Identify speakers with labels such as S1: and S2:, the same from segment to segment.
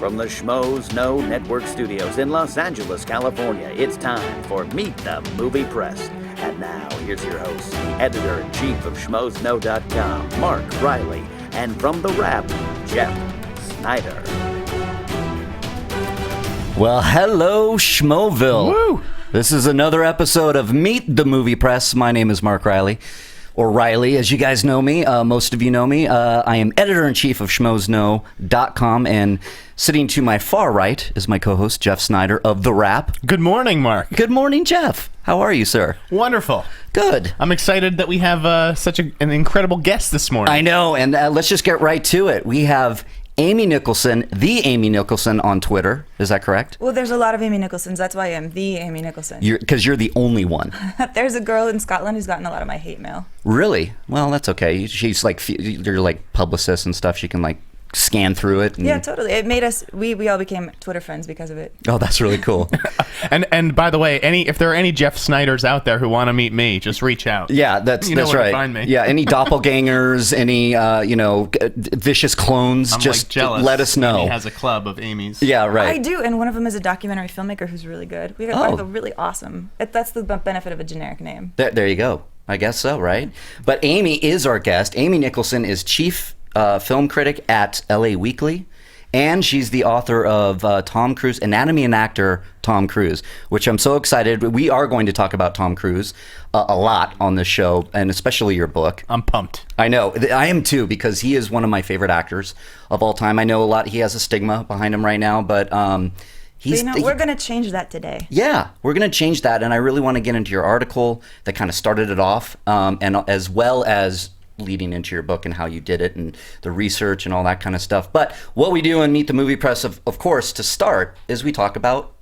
S1: from the Schmoes Know Network Studios in Los Angeles, California, it's time for Meet the Movie Press. And now, here's your host, editor-in-chief of schmoesknow.com, Mark Reilly, and from The Wrap, Jeff Sneider.
S2: Well, hello, Schmoville.
S3: Woo!
S2: This is another episode of Meet the Movie Press. My name is Mark Reilly, or Reilly, as you guys know me. Most of you know me. I am editor-in-chief of schmoesknow.com, and sitting to my far right is my co-host, Jeff Sneider of The Wrap.
S3: Good morning, Mark.
S2: Good morning, Jeff. How are you, sir?
S3: Wonderful.
S2: Good.
S3: I'm excited that we have such an incredible guest this morning.
S2: I know, and let's just get right to it. We have Amy Nicholson, the Amy Nicholson on Twitter. Is that correct?
S4: Well, there's a lot of Amy Nicholsons. That's why I am the Amy Nicholson.
S2: Because you're the only one.
S4: There's a girl in Scotland who's gotten a lot of my hate mail.
S2: Really? Well, that's okay. She's like, you're like publicist and stuff. She can like scan through it. And...
S4: Yeah, totally. It made us, we all became Twitter friends because of it.
S2: Oh, that's really cool.
S3: and by the way, if there are any Jeff Sniders out there who want to meet me, just reach out.
S2: Yeah, that's
S3: where
S2: right.
S3: to find me.
S2: Yeah, any doppelgangers, any vicious clones,
S3: I'm
S2: just
S3: like jealous.
S2: let us know.
S3: Amy has a club of Amy's.
S2: Yeah, right.
S4: I do, and one of them is a documentary filmmaker who's really good. We got like a really awesome. That's the benefit of a generic name.
S2: There you go. I guess so, right? But Amy is our guest. Amy Nicholson is chief film critic at LA Weekly, and she's the author of Tom Cruise, Anatomy and Actor Tom Cruise, which I'm so excited. We are going to talk about Tom Cruise a lot on this show, and especially your book.
S3: I'm pumped.
S2: I know. I am too, because he is one of my favorite actors of all time. I know a lot. He has a stigma behind him right now, but
S4: we're going to change that today.
S2: Yeah, we're going to change that, and I really want to get into your article that kind of started it off, and as well as leading into your book and how you did it and the research and all that kind of stuff. But what we do in Meet the Movie Press, of course, to start, is we talk about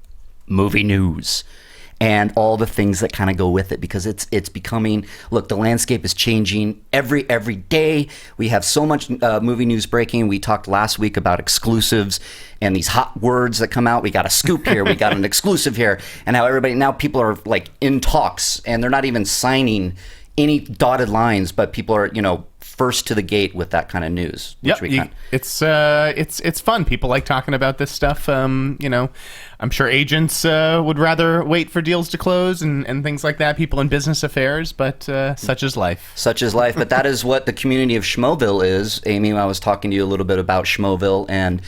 S2: movie news and all the things that kind of go with it, because it's becoming, look, the landscape is changing every day. We have so much movie news breaking. We talked last week about exclusives and these hot words that come out. We got a scoop here, we got an exclusive here, and how now people are like in talks and they're not even signing any dotted lines, but people are, first to the gate with that kind of news.
S3: Yep, it's fun. People like talking about this stuff. I'm sure agents would rather wait for deals to close and things like that. People in business affairs, but such is life.
S2: Such is life. But that is what the community of Schmoville is. Amy, I was talking to you a little bit about Schmoville, and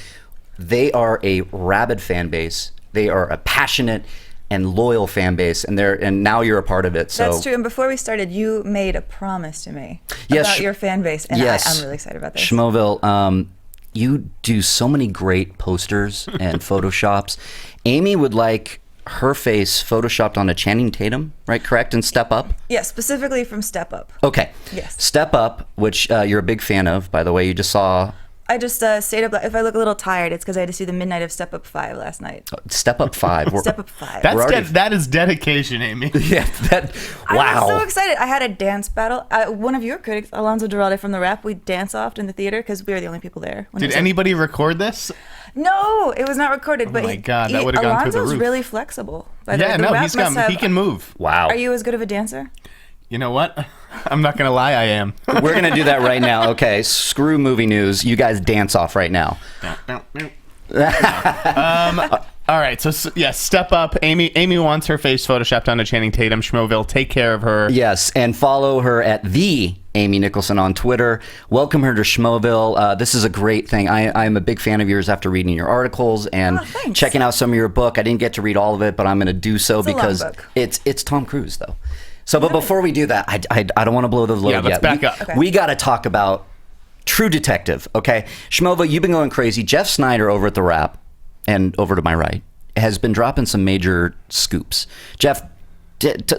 S2: they are a rabid fan base. They are a passionate and loyal fan base, and now you're a part of it. So
S4: that's true. And before we started, you made a promise to me
S2: yes,
S4: about your fan base, and
S2: yes,
S4: I'm really excited about this.
S2: Schmoville, you do so many great posters and photoshops. Amy would like her face photoshopped on a Channing Tatum, right? Correct? And Step Up?
S4: Yeah, specifically from Step Up.
S2: Okay.
S4: Yes.
S2: Step Up, which you're a big fan of, by the way. You just saw...
S4: I just stayed up. If I look a little tired, it's because I had to see the midnight of Step Up 5 last night.
S2: Step Up 5.
S4: Step Up 5.
S3: That is dedication, Amy.
S2: Yeah, wow.
S4: I was so excited. I had a dance battle. One of your critics, Alonzo Duralde from The Wrap, we dance-offed in the theater because we were the only people there.
S3: Did anybody record this?
S4: No, it was not recorded. But
S3: my God, that would've gone through the roof.
S4: Alonzo's really flexible.
S3: Yeah, no, he can move.
S2: Wow.
S4: Are you as good of a dancer?
S3: You know what? I'm not going to lie, I am.
S2: We're going to do that right now. Okay, screw movie news. You guys dance off right now.
S3: All right, so yeah, Step Up. Amy wants her face photoshopped onto Channing Tatum. Schmoville, take care of her.
S2: Yes, and follow her at the Amy Nicholson on Twitter. Welcome her to Schmoville. This is a great thing. I'm a big fan of yours after reading your articles and checking out some of your book. I didn't get to read all of it, but I'm going to do so because it's Tom Cruise, though. So, but before we do that, I don't want to blow the load yet.
S3: Let's back up.
S4: Okay.
S2: We got to talk about True Detective, okay? Schmoville, you've been going crazy. Jeff Sneider over at The Wrap, and over to my right, has been dropping some major scoops. Jeff,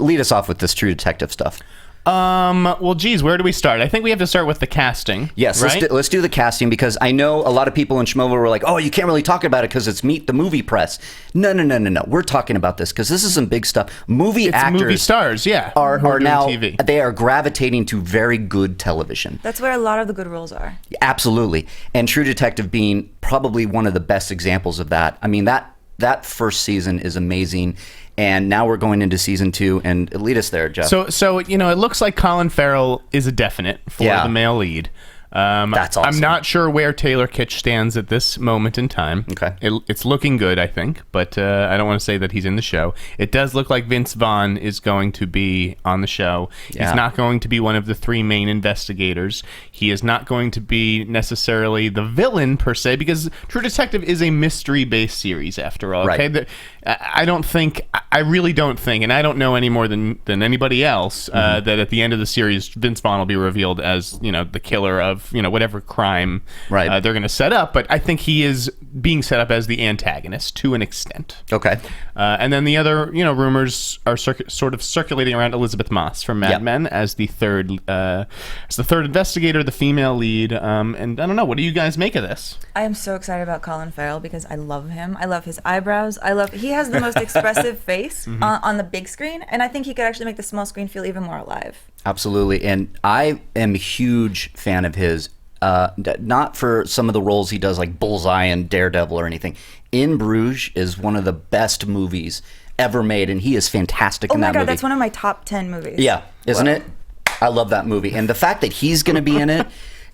S2: lead us off with this True Detective stuff.
S3: Well, geez, where do we start? I think we have to start with the casting.
S2: Yes,
S3: right?
S2: let's do the casting, because I know a lot of people in Schmoville were like, oh, you can't really talk about it because it's Meet the Movie Press. No. We're talking about this because this is some big stuff. Actors,
S3: movie stars, yeah,
S2: are now
S3: TV.
S2: They are gravitating to very good television.
S4: That's where a lot of the good roles are.
S2: Absolutely, and True Detective being probably one of the best examples of that. I mean, that first season is amazing. And now we're going into season 2, and lead us there, Jeff.
S3: So it looks like Colin Farrell is a definite for the male lead.
S2: That's awesome.
S3: I'm not sure where Taylor Kitsch stands at this moment in time.
S2: Okay.
S3: It's looking good, I think, but I don't want to say that he's in the show. It does look like Vince Vaughn is going to be on the show.
S2: Yeah.
S3: He's not going to be one of the three main investigators. He is not going to be necessarily the villain, per se, because True Detective is a mystery-based series, after all.
S2: Right.
S3: Okay? I really don't think, and I don't know any more than anybody else, that at the end of the series, Vince Vaughn will be revealed as, the killer of, whatever crime
S2: Right.
S3: they're going to set up. But I think he is being set up as the antagonist to an extent.
S2: Okay.
S3: And then the other, rumors are sort of circulating around Elizabeth Moss from Mad
S2: Yep.
S3: Men as the third investigator, the female lead. And I don't know, what do you guys make of this?
S4: I am so excited about Colin Farrell because I love him. I love his eyebrows. He has the most expressive face on the big screen, and I think he could actually make the small screen feel even more alive.
S2: Absolutely. And I am a huge fan of his. Not for some of the roles he does, like Bullseye and Daredevil or anything. In Bruges is one of the best movies ever made, and he is fantastic in that movie.
S4: Oh my God, that's one of my top 10 movies.
S2: Yeah, isn't it? I love that movie, and the fact that he's going to be in it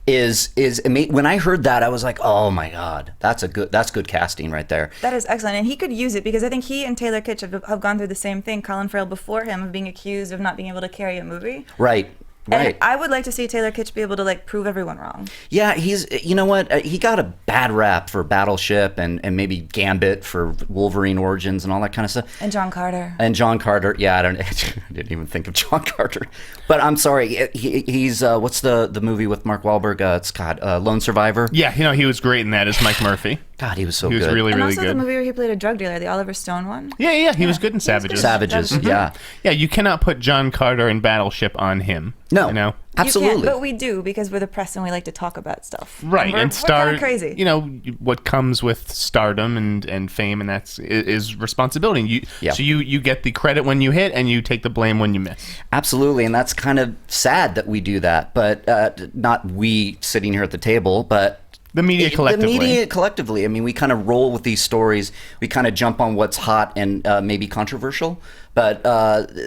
S2: is amazing. When I heard that, I was like, oh my God, that's good casting right there.
S4: That is excellent, and he could use it because I think he and Taylor Kitsch have gone through the same thing. Colin Farrell before him of being accused of not being able to carry a movie.
S2: Right.
S4: And I would like to see Taylor Kitsch be able to prove everyone wrong.
S2: Yeah, you know what? He got a bad rap for Battleship and maybe Gambit for Wolverine Origins and all that kind of stuff.
S4: And John Carter.
S2: Yeah, I didn't even think of John Carter. But I'm sorry, he's what's the movie with Mark Wahlberg? It's Lone Survivor.
S3: Yeah, he was great in that as Mike Murphy.
S2: God, he was so
S3: He
S2: good.
S3: was really,
S4: And
S3: really
S4: also
S3: good.
S4: the movie where he played a drug dealer, the Oliver Stone one.
S3: Yeah, he was good in Savages.
S2: Savages, yeah.
S3: Yeah, you cannot put John Carter in Battleship on him.
S2: No,
S3: You
S2: absolutely.
S4: You can't, but we do because we're the press and we like to talk about stuff.
S3: Right,
S4: And we're kind of crazy.
S3: What comes with stardom and fame, and is responsibility. So you get the credit when you hit, and you take the blame when you miss.
S2: Absolutely, and that's kind of sad that we do that, but not we sitting here at the table, but
S3: The media collectively.
S2: The media collectively. I mean, we kind of roll with these stories. We kind of jump on what's hot and maybe controversial. But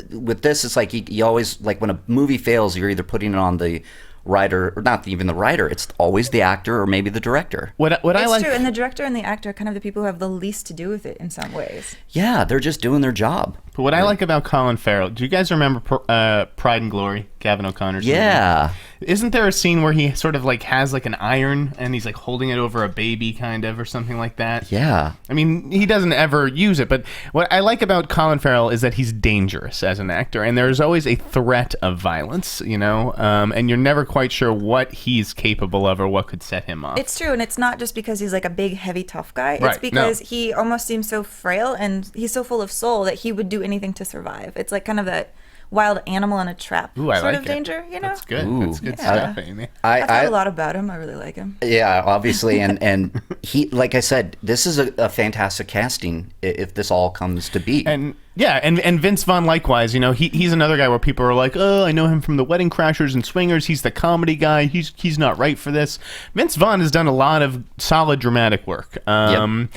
S2: with this, it's like you always, like when a movie fails, you're either putting it on the writer, or not even the writer. It's always the actor or maybe the director.
S3: What I
S4: It's
S3: like.
S4: true, and the director and the actor are kind of the people who have the least to do with it in some ways.
S2: Yeah, they're just doing their job.
S3: But what I like about Colin Farrell, do you guys remember Pride and Glory, Gavin O'Connor's movie?
S2: Yeah.
S3: Isn't there a scene where he sort of has an iron and he's holding it over a baby kind of or something like that?
S2: Yeah.
S3: I mean, he doesn't ever use it, but what I like about Colin Farrell is that he's dangerous as an actor, and there's always a threat of violence, and you're never quite sure what he's capable of or what could set him off.
S4: It's true, and it's not just because he's a big, heavy, tough guy.
S3: Right,
S4: It's because he almost seems so frail, and he's so full of soul that he would do anything to survive. It's kind of that wild animal in a trap
S3: Ooh, I
S4: sort
S3: like
S4: of
S3: it.
S4: danger,
S3: That's good.
S2: Ooh.
S3: That's good stuff, Amy.
S4: I've thought a lot about him. I really like him.
S2: Yeah, obviously, and he, like I said, this is a fantastic casting if this all comes to be.
S3: And yeah, and Vince Vaughn likewise. He's another guy where people are like, oh, I know him from The Wedding Crashers and Swingers. He's the comedy guy. He's not right for this. Vince Vaughn has done a lot of solid dramatic work. And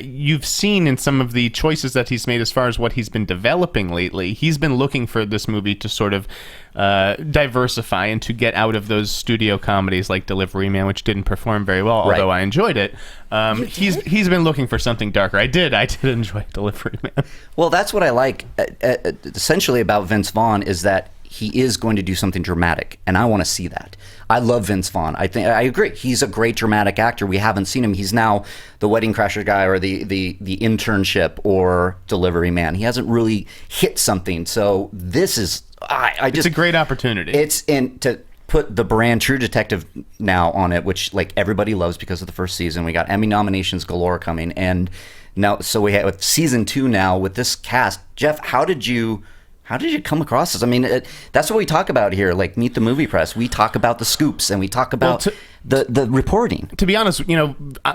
S3: you've seen in some of the choices that he's made as far as what he's been developing lately, he's been looking for this movie to sort of diversify and to get out of those studio comedies like Delivery Man, which didn't perform very well, although I enjoyed it. He's been looking for something darker. I did enjoy Delivery Man.
S2: Well, that's what I like essentially about Vince Vaughn is that he is going to do something dramatic, and I want to see that. I love Vince Vaughn. I agree. He's a great dramatic actor. We haven't seen him. He's now the Wedding Crashers guy or the Internship or Delivery Man. He hasn't really hit something. So this is
S3: It's a great opportunity.
S2: To put the brand True Detective now on it, which everybody loves because of the first season. We got Emmy nominations galore coming, and now so we have season 2 now with this cast. Jeff, how did you come across this? I mean, that's what we talk about here. Meet the Movie Press. We talk about the scoops and we talk about the reporting.
S3: To be honest,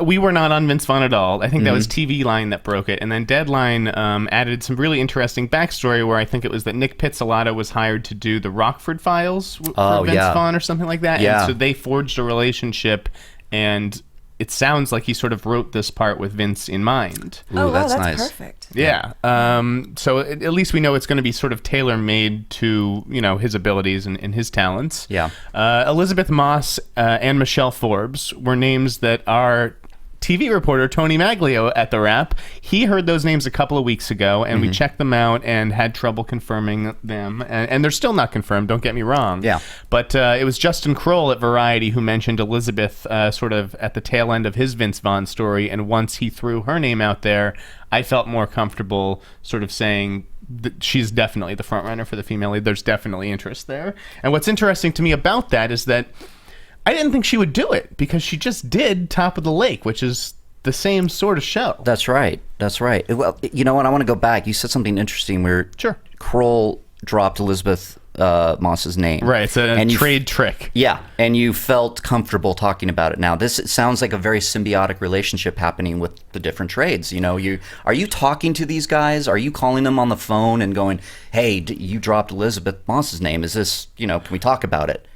S3: we were not on Vince Vaughn at all. I think that was TV Line that broke it, and then Deadline added some really interesting backstory where I think it was that Nick Pizzolatto was hired to do the Rockford Files for Vince Vaughn or something like that.
S2: Yeah.
S3: And so they forged a relationship, and it sounds like he sort of wrote this part with Vince in mind.
S2: Ooh,
S4: Oh, wow,
S2: that's
S4: that's
S2: nice.
S4: perfect.
S3: Yeah. So at least we know it's going to be sort of tailor-made to, his abilities and his talents.
S2: Yeah.
S3: Elizabeth Moss and Michelle Forbes were names that our TV reporter Tony Maglio at the Wrap, he heard those names a couple of weeks ago, and we checked them out and had trouble confirming them. And they're still not confirmed, don't get me wrong.
S2: Yeah.
S3: But it was Justin Kroll at Variety who mentioned Elizabeth sort of at the tail end of his Vince Vaughn story, and once he threw her name out there, I felt more comfortable sort of saying that she's definitely the front runner for the female lead. There's definitely interest there. And what's interesting to me about that is that I didn't think she would do it because she just did Top of the Lake, which is the same sort of show.
S2: That's right. Well, you know what? I want to go back. You said something interesting where
S3: Sure.
S2: Kroll dropped Elizabeth Moss's name.
S3: Right. It's a
S2: And
S3: trade trick.
S2: Yeah, and you felt comfortable talking about it. Now, it sounds like a very symbiotic relationship happening with the different trades. Are you talking to these guys? Are you calling them on the phone and going, "Hey, you dropped Elizabeth Moss's name. Is this, can we talk about it?"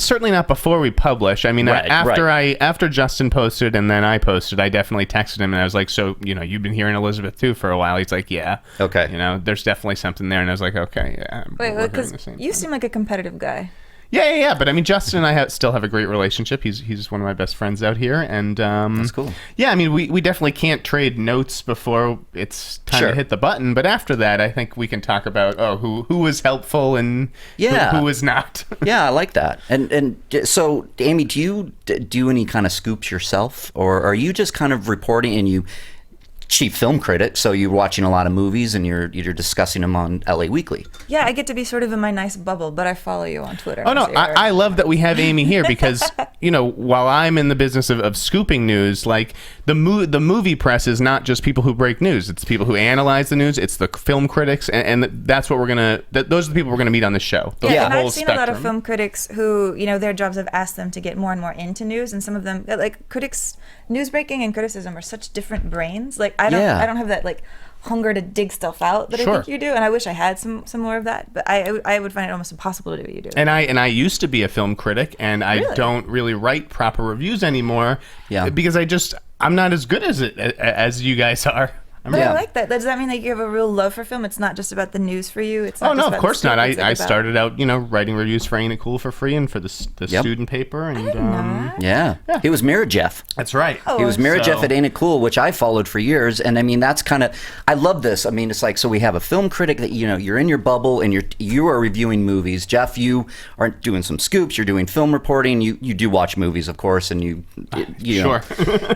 S3: Certainly not before we publish. I mean,
S2: Right,
S3: after Justin posted and then I posted, I definitely texted him and I was like, "So, you've been hearing Elizabeth too for a while?" He's like, "Yeah."
S2: Okay.
S3: There's definitely something there, and I was like, "Okay, yeah."
S4: Wait,
S3: we're
S4: because
S3: hearing the same
S4: you
S3: thing.
S4: seem like a competitive guy.
S3: Yeah. But I mean, Justin and I still have a great relationship. He's one of my best friends out here, and
S2: That's cool.
S3: Yeah, I mean, we definitely can't trade notes before it's time
S2: Sure.
S3: to hit the button. But after that, I think we can talk about who was helpful and who was not.
S2: Yeah, I like that. And so, Amy, do you do any kind of scoops yourself, or are you just kind of reporting and you chief film critic, so you're watching a lot of movies and you're discussing them on LA Weekly?
S4: Yeah, I get to be sort of in my nice bubble, but I follow you on Twitter.
S3: Oh no,
S4: so you're-
S3: I love that we have Amy here because while I'm in the business of scooping news, like the movie press is not just people who break news; it's people who analyze the news. It's the film critics, and that's what those are the people we're gonna meet on the show. The
S4: Yeah, and
S3: whole
S4: I've seen a lot of
S3: spectrum.
S4: film critics who, their jobs have asked them to get more and more into news, and some of them, like critics, news breaking and criticism are such different brains. Like I don't have that like hunger to dig stuff out that I
S3: Sure.
S4: think you do, and I wish I had some more of that. But I would find it almost impossible to do what you do.
S3: And I used to be a film critic, and I
S4: Really?
S3: don't really write proper reviews anymore.
S2: Yeah.
S3: Because I'm not as good as you guys are.
S4: But
S2: Yeah.
S4: I like that. Does that mean that you have a real love for film? It's not just about the news for you. It's not
S3: Oh no,
S4: just
S3: of
S4: about
S3: course
S4: the
S3: not.
S4: scoop, it's, like,
S3: I
S4: about-
S3: started out, writing reviews for Ain't It Cool for free and for the
S2: Yep.
S3: student paper, and
S4: didn't know that.
S2: Yeah. He was Mirror Jeff.
S3: that's right.
S4: Oh,
S2: He was Mirror
S3: So-
S2: Jeff at Ain't It Cool, which I followed for years. And I mean, that's kind of, I love this. I mean, it's like, so we have a film critic that, you're in your bubble and you are reviewing movies. Jeff, you are doing some scoops, you're doing film reporting. You do watch movies, of course, and you know.
S3: Sure.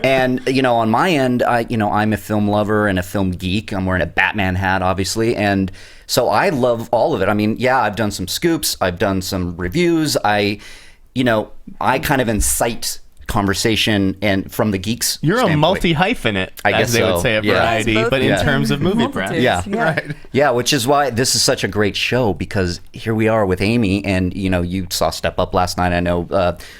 S2: And, on my end, I'm a film lover and a film geek. I'm wearing a Batman hat, obviously. And so I love all of it. I mean, yeah, I've done some scoops. I've done some reviews. I kind of incite conversation and from the geeks
S3: You're a
S2: standpoint.
S3: multi-hyphenate,
S2: I
S3: as
S2: guess
S3: they
S2: so,
S3: would say at
S2: yeah.
S3: Variety,
S4: Yes, both
S3: but in
S2: Yeah.
S3: terms of movie
S4: multitudes.
S3: press.
S2: Yeah.
S3: Right.
S2: Yeah, which is why this is such a great show, because here we are with Amy, and you saw Step Up last night. I know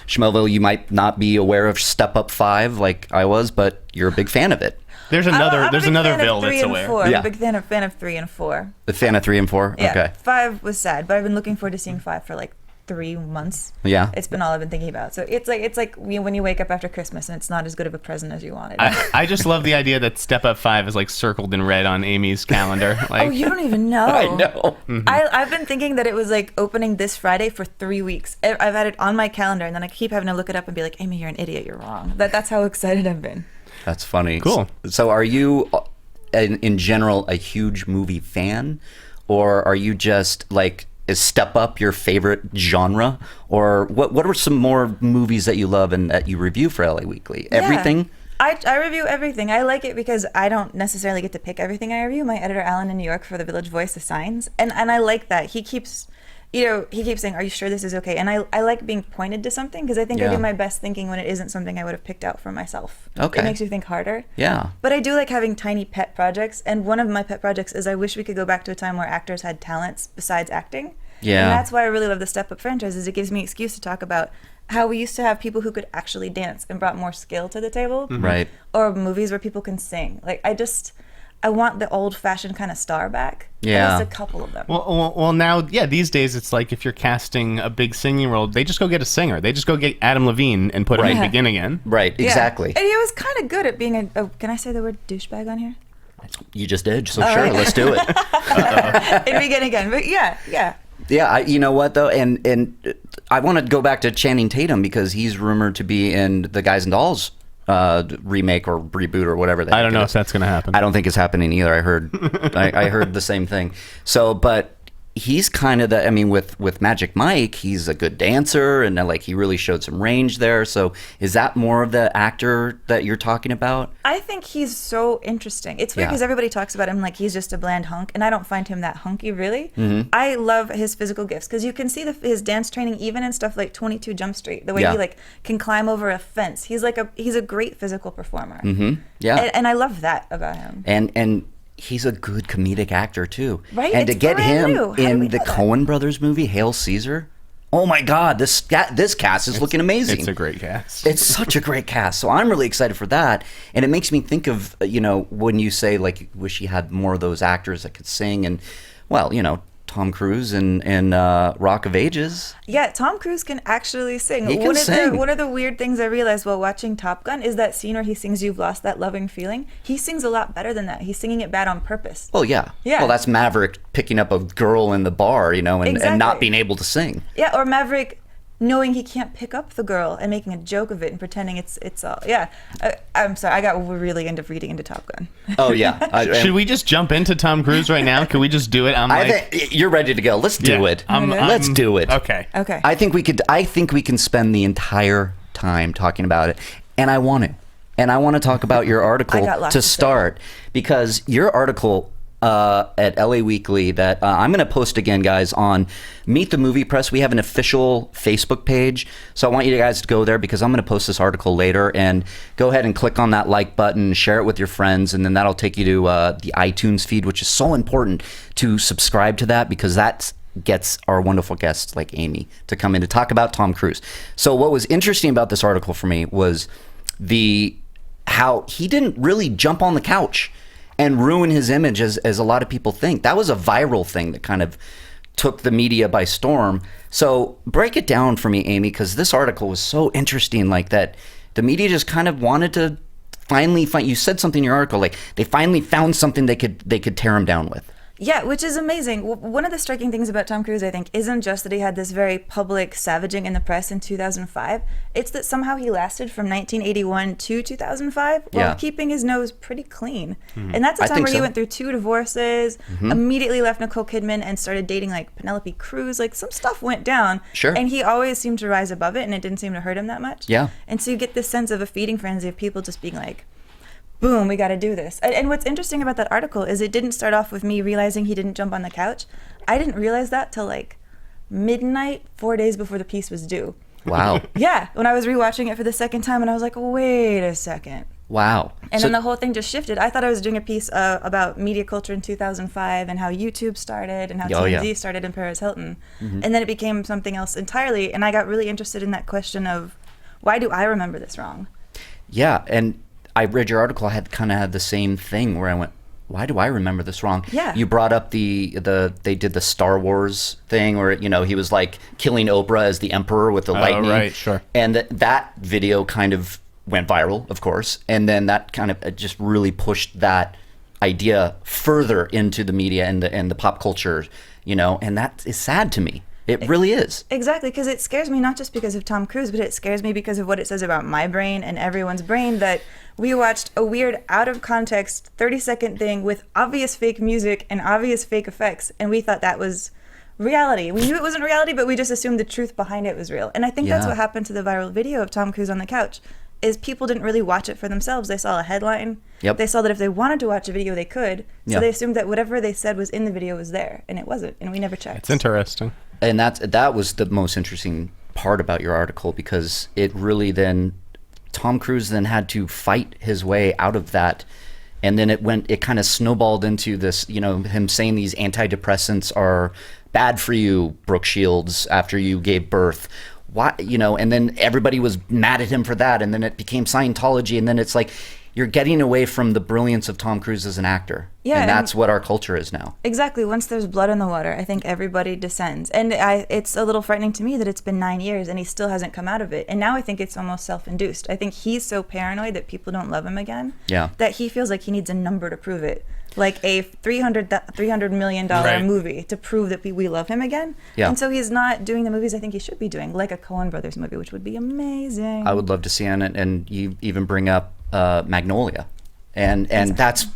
S2: Schmelville, you might not be aware of Step Up 5 like I was, but you're a big fan of it.
S3: There's
S4: I'm
S3: another
S4: a big fan
S3: Bill
S4: of 3
S3: that's
S4: and
S3: aware.
S4: 4. I'm
S2: Yeah.
S4: a big fan of 3 and 4.
S2: The fan of 3 and 4?
S4: Yeah.
S2: Okay.
S4: 5 was sad, but I've been looking forward to seeing 5 for like 3 months.
S2: Yeah.
S4: It's been all I've been thinking about. So it's like when you wake up after Christmas and it's not as good of a present as you wanted.
S3: I just love the idea that Step Up 5 is like circled in red on Amy's calendar. Like,
S4: Oh, you don't even know.
S2: I know.
S4: I've been thinking that it was like opening this Friday for 3 weeks. I've had it on my calendar, and then I keep having to look it up and be like, Amy, you're an idiot. You're wrong. That's how excited I've been.
S2: That's funny.
S3: Cool.
S2: So are you, in general, a huge movie fan? Or are you just like, is Step Up your favorite genre? Or what are some more movies that you love and that you review for LA Weekly?
S4: Yeah.
S2: Everything?
S4: I review everything. I like it because I don't necessarily get to pick everything I review. My editor, Alan, in New York for the Village Voice, assigns. And I like that. He keeps saying, are you sure this is okay? And I like being pointed to something, because I think I
S2: Yeah.
S4: do my best thinking when it isn't something I would have picked out for myself.
S2: Okay.
S4: It makes you think harder.
S2: Yeah.
S4: But I do like having tiny pet projects. And one of my pet projects is I wish we could go back to a time where actors had talents besides acting.
S2: Yeah.
S4: And that's why I really love the Step Up franchise, is it gives me an excuse to talk about how we used to have people who could actually dance and brought more skill to the table.
S2: Right.
S4: Or movies where people can sing. Like I want the old fashioned kind of star back.
S2: Yeah.
S4: At least a couple of them.
S3: Well, now, these days it's like if you're casting a big singing role, they just go get a singer. They just go get Adam Levine and put him in Begin Again.
S2: Right, exactly.
S4: And he was kind of good at being can I say the word douchebag on here?
S2: You just did, so sure, let's do it.
S4: In Begin Again, but yeah.
S2: Yeah, you know what though, and I want to go back to Channing Tatum because he's rumored to be in the Guys and Dolls remake or reboot or whatever.
S3: I don't know if that's going to happen.
S2: I don't think it's happening either. I heard, I heard the same thing. So, but he's kind of with Magic Mike, he's a good dancer and like he really showed some range there. So, is that more of the actor that you're talking about?
S4: I think he's so interesting. It's weird because everybody talks about him like he's just a bland hunk, and I don't find him that hunky really. Mm-hmm. I love his physical gifts because you can see his dance training even in stuff like 22 Jump Street. The way he like can climb over a fence. He's a great physical performer.
S2: Mm-hmm. Yeah,
S4: and I love that about him.
S2: And he's a good comedic actor too.
S4: Right,
S2: and
S4: it's
S2: to get him in the
S4: that?
S2: Coen Brothers movie Hail Caesar. Oh my God, this cast is looking amazing.
S3: It's a great cast.
S2: It's such a great cast. So I'm really excited for that. And it makes me think of, when you say, like, wish he had more of those actors that could sing. And, well, Tom Cruise in Rock of Ages.
S4: Yeah, Tom Cruise can actually sing.
S2: He can sing.
S4: One of the weird things I realized while watching Top Gun is that scene where he sings "You've Lost That Loving Feeling." He sings a lot better than that. He's singing it bad on purpose.
S2: Well, yeah.
S4: Yeah.
S2: Well, that's Maverick picking up a girl in the bar, and not being able to sing.
S4: Yeah, or Maverick knowing he can't pick up the girl and making a joke of it and pretending it's all. Yeah. I'm sorry, I got really into reading into Top Gun.
S2: Oh, yeah.
S3: Should we just jump into Tom Cruise right now? Can we just do it?
S2: I think you're ready to go. Let's do it. Let's do it.
S3: Okay.
S2: I think we can spend the entire time talking about it, and I want to. And I want to talk about your article to start because your article at LA Weekly that I'm going to post again, guys, on Meet the Movie Press. We have an official Facebook page, so I want you guys to go there because I'm going to post this article later, and go ahead and click on that like button, share it with your friends, and then that'll take you to the iTunes feed, which is so important to subscribe to that because that gets our wonderful guests like Amy to come in to talk about Tom Cruise. So what was interesting about this article for me was how he didn't really jump on the couch and ruin his image as a lot of people think. That was a viral thing that kind of took the media by storm. So break it down for me, Amy, because this article was so interesting, like that the media just kind of wanted to finally find, you said something in your article, like they finally found something they could tear him down with.
S4: Yeah, which is amazing. One of the striking things about Tom Cruise, I think, isn't just that he had this very public savaging in the press in 2005. It's that somehow he lasted from 1981 to 2005 while keeping his nose pretty clean. Mm-hmm. And that's a time where he went through 2 divorces, immediately left Nicole Kidman and started dating like Penelope Cruz. Like some stuff went down.
S2: Sure.
S4: And he always seemed to rise above it, and it didn't seem to hurt him that much.
S2: Yeah.
S4: And so you get this sense of a feeding frenzy of people just being like, boom, we got to do this. And what's interesting about that article is it didn't start off with me realizing he didn't jump on the couch. I didn't realize that till like midnight, 4 days before the piece was due.
S2: Wow.
S4: Yeah, when I was rewatching it for the second time, and I was like, wait a second.
S2: Wow.
S4: And then the whole thing just shifted. I thought I was doing a piece about media culture in 2005 and how YouTube started and how TMZ started in Paris Hilton. Mm-hmm. And then it became something else entirely. And I got really interested in that question of, why do I remember this wrong?
S2: Yeah, and I read your article. I had the same thing where I went, why do I remember this wrong?
S4: Yeah.
S2: You brought up they did the Star Wars thing where he was like killing Oprah as the Emperor with the lightning.
S3: Right, sure.
S2: And that video kind of went viral, of course, and then that kind of just really pushed that idea further into the media and the pop culture, and that is sad to me. It really is. Exactly,
S4: because it scares me not just because of Tom Cruise, but it scares me because of what it says about my brain and everyone's brain, that we watched a weird, out-of-context, 30-second thing with obvious fake music and obvious fake effects, and we thought that was reality. We knew it wasn't reality, but we just assumed the truth behind it was real. And I think that's what happened to the viral video of Tom Cruise on the couch, is people didn't really watch it for themselves. They saw a headline.
S2: Yep.
S4: They saw that if they wanted to watch a video, they could. So they assumed that whatever they said was in the video was there, and it wasn't, and we never checked.
S3: It's interesting.
S2: And that was the most interesting part about your article, because it really Tom Cruise then had to fight his way out of that, and then it kind of snowballed into this, him saying these antidepressants are bad for you, Brooke Shields, after you gave birth. Why, and then everybody was mad at him for that, and then it became Scientology, and then it's like, you're getting away from the brilliance of Tom Cruise as an actor.
S4: Yeah,
S2: and that's what our culture is now.
S4: Exactly. Once there's blood in the water, I think everybody descends. And it's a little frightening to me that it's been 9 years and he still hasn't come out of it. And now I think it's almost self-induced. I think he's so paranoid that people don't love him again that he feels like he needs a number to prove it. Like a $300 million movie to prove that we love him again. Yeah. And so he's not doing the movies I think he should be doing, like a Coen Brothers movie, which would be amazing.
S2: I would love to see it. And you even bring up Magnolia. And that's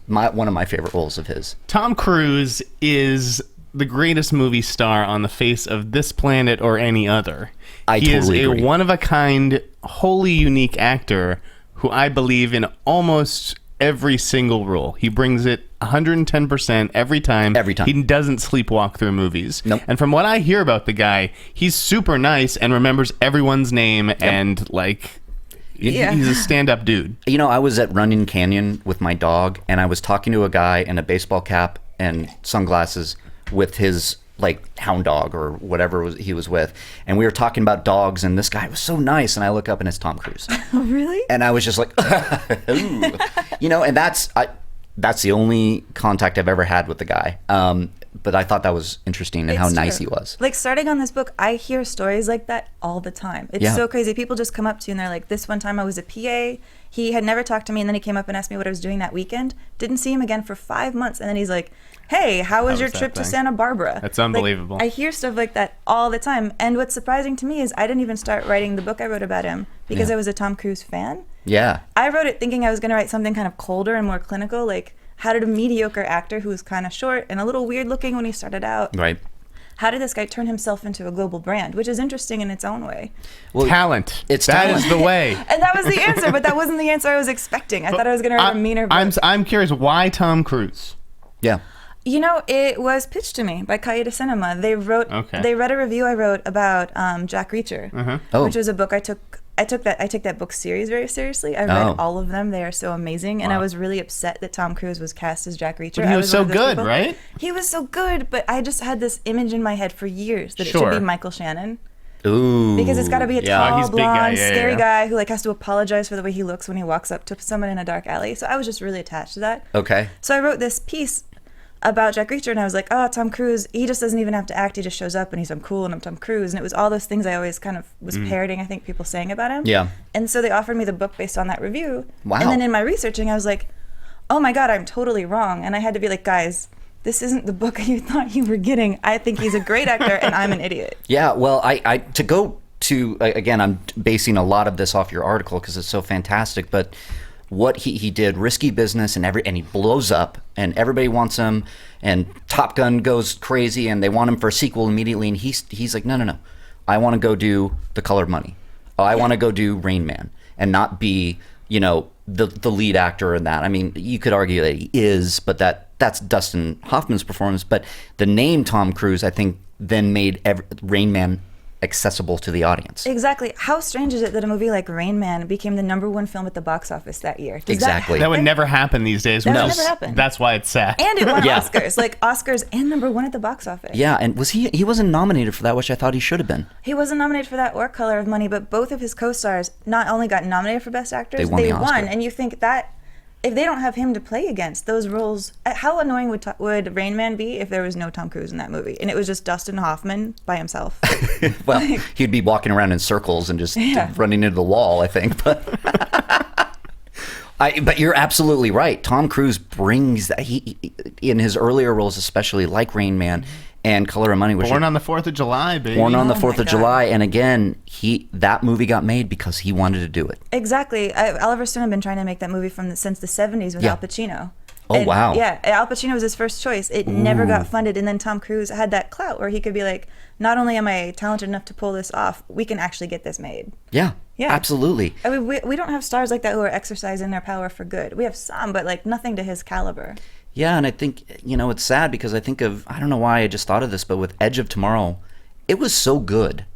S2: one of my favorite roles of his.
S3: Tom Cruise is the greatest movie star on the face of this planet or any other. He is a one-of-a-kind, wholly unique actor who I believe in almost every single role. He brings it 110% every time. Every time. He doesn't sleepwalk through movies.
S2: Nope.
S3: And from what I hear about the guy, he's super nice and remembers everyone's name and he's a stand-up dude.
S2: You know, I was at Runyon Canyon with my dog, and I was talking to a guy in a baseball cap and sunglasses with his hound dog or whatever he was with, and we were talking about dogs, and this guy was so nice, and I look up and it's Tom Cruise.
S4: Oh, really?
S2: And I was just like, ooh. You know, and that's the only contact I've ever had with the guy. But I thought that was interesting and how nice he was.
S4: Like, starting on this book, I hear stories like that all the time. It's so crazy. People just come up to you and they're like, this one time I was a PA. He had never talked to me, and then he came up and asked me what I was doing that weekend. Didn't see him again for 5 months. And then he's like, hey, how was your trip to Santa Barbara?
S3: That's unbelievable.
S4: I hear stuff like that all the time. And what's surprising to me is I didn't even start writing the book I wrote about him because I was a Tom Cruise fan.
S2: Yeah.
S4: I wrote it thinking I was going to write something kind of colder and more clinical, like how did a mediocre actor who was kind of short and a little weird looking when he started out, how did this guy turn himself into a global brand, which is interesting in its own way.
S3: Well, talent. That
S2: talent.
S3: is the way.
S4: And that was the answer, but that wasn't the answer I was expecting. I thought I was going to write a meaner book.
S3: I'm curious, why Tom Cruise?
S2: Yeah.
S4: You know, it was pitched to me by Cahiers du Cinema. They read a review I wrote about Jack Reacher, which was a book I take that book series very seriously. I read all of them. They are so amazing. And I was really upset that Tom Cruise was cast as Jack Reacher.
S3: But he was so good, right?
S4: He was so good, but I just had this image in my head for years that it should be Michael Shannon.
S2: Ooh.
S4: Because it's got to be a tall, blonde,
S3: guy,
S4: scary guy who has to apologize for the way he looks when he walks up to someone in a dark alley. So I was just really attached to that.
S2: Okay.
S4: So I wrote this piece about Jack Reacher, and I was like, oh, Tom Cruise, he just doesn't even have to act. He just shows up and he's, I'm cool and I'm Tom Cruise. And it was all those things I always kind of was parroting, I think, people saying about him.
S2: Yeah.
S4: And so they offered me the book based on that review.
S2: Wow.
S4: And then in my researching, I was like, oh my God, I'm totally wrong. And I had to be like, guys, this isn't the book you thought you were getting. I think he's a great actor and I'm an idiot.
S2: Yeah, well, I to go to, again, I'm basing a lot of this off your article because it's so fantastic, but what he did, risky business, and he blows up, and everybody wants him, and Top Gun goes crazy, and they want him for a sequel immediately, and he's like, no, I want to go do The Color of Money. I want to go do Rain Man, and not be, the lead actor in that. I mean, you could argue that he is, but that's Dustin Hoffman's performance. But the name Tom Cruise, I think, then made Rain Man accessible to the audience.
S4: Exactly. How strange is it that a movie like Rain Man became the #1 film at the box office that year?
S2: Exactly.
S3: That would never happen these days.
S4: That would never happen.
S3: That's why it's sad.
S4: And it won Oscars, Oscars and #1 at the box office.
S2: Yeah, and he wasn't nominated for that, which I thought he should have been.
S4: He wasn't nominated for that or Color of Money, but both of his co-stars not only got nominated for Best Actors,
S2: they won.
S4: And you think that if they don't have him to play against those roles, how annoying would Rain Man be if there was no Tom Cruise in that movie and it was just Dustin Hoffman by himself?
S2: Well, he'd be walking around in circles and just running into the wall, I think. But but you're absolutely right. Tom Cruise brings that. He in his earlier roles, especially like Rain Man and Color of Money,
S3: Born on the 4th of July, baby.
S2: Born on the 4th of July, and again, that movie got made because he wanted to do it.
S4: Exactly. Oliver Stone had been trying to make that movie since the 70s with Al Pacino.
S2: Oh, wow.
S4: Yeah, Al Pacino was his first choice. It never got funded, and then Tom Cruise had that clout where he could be like, not only am I talented enough to pull this off, we can actually get this made.
S2: Yeah, absolutely.
S4: I mean, we don't have stars like that who are exercising their power for good. We have some, but nothing to his caliber.
S2: Yeah, and I think, it's sad because I don't know why I just thought of this, but with Edge of Tomorrow, it was so good.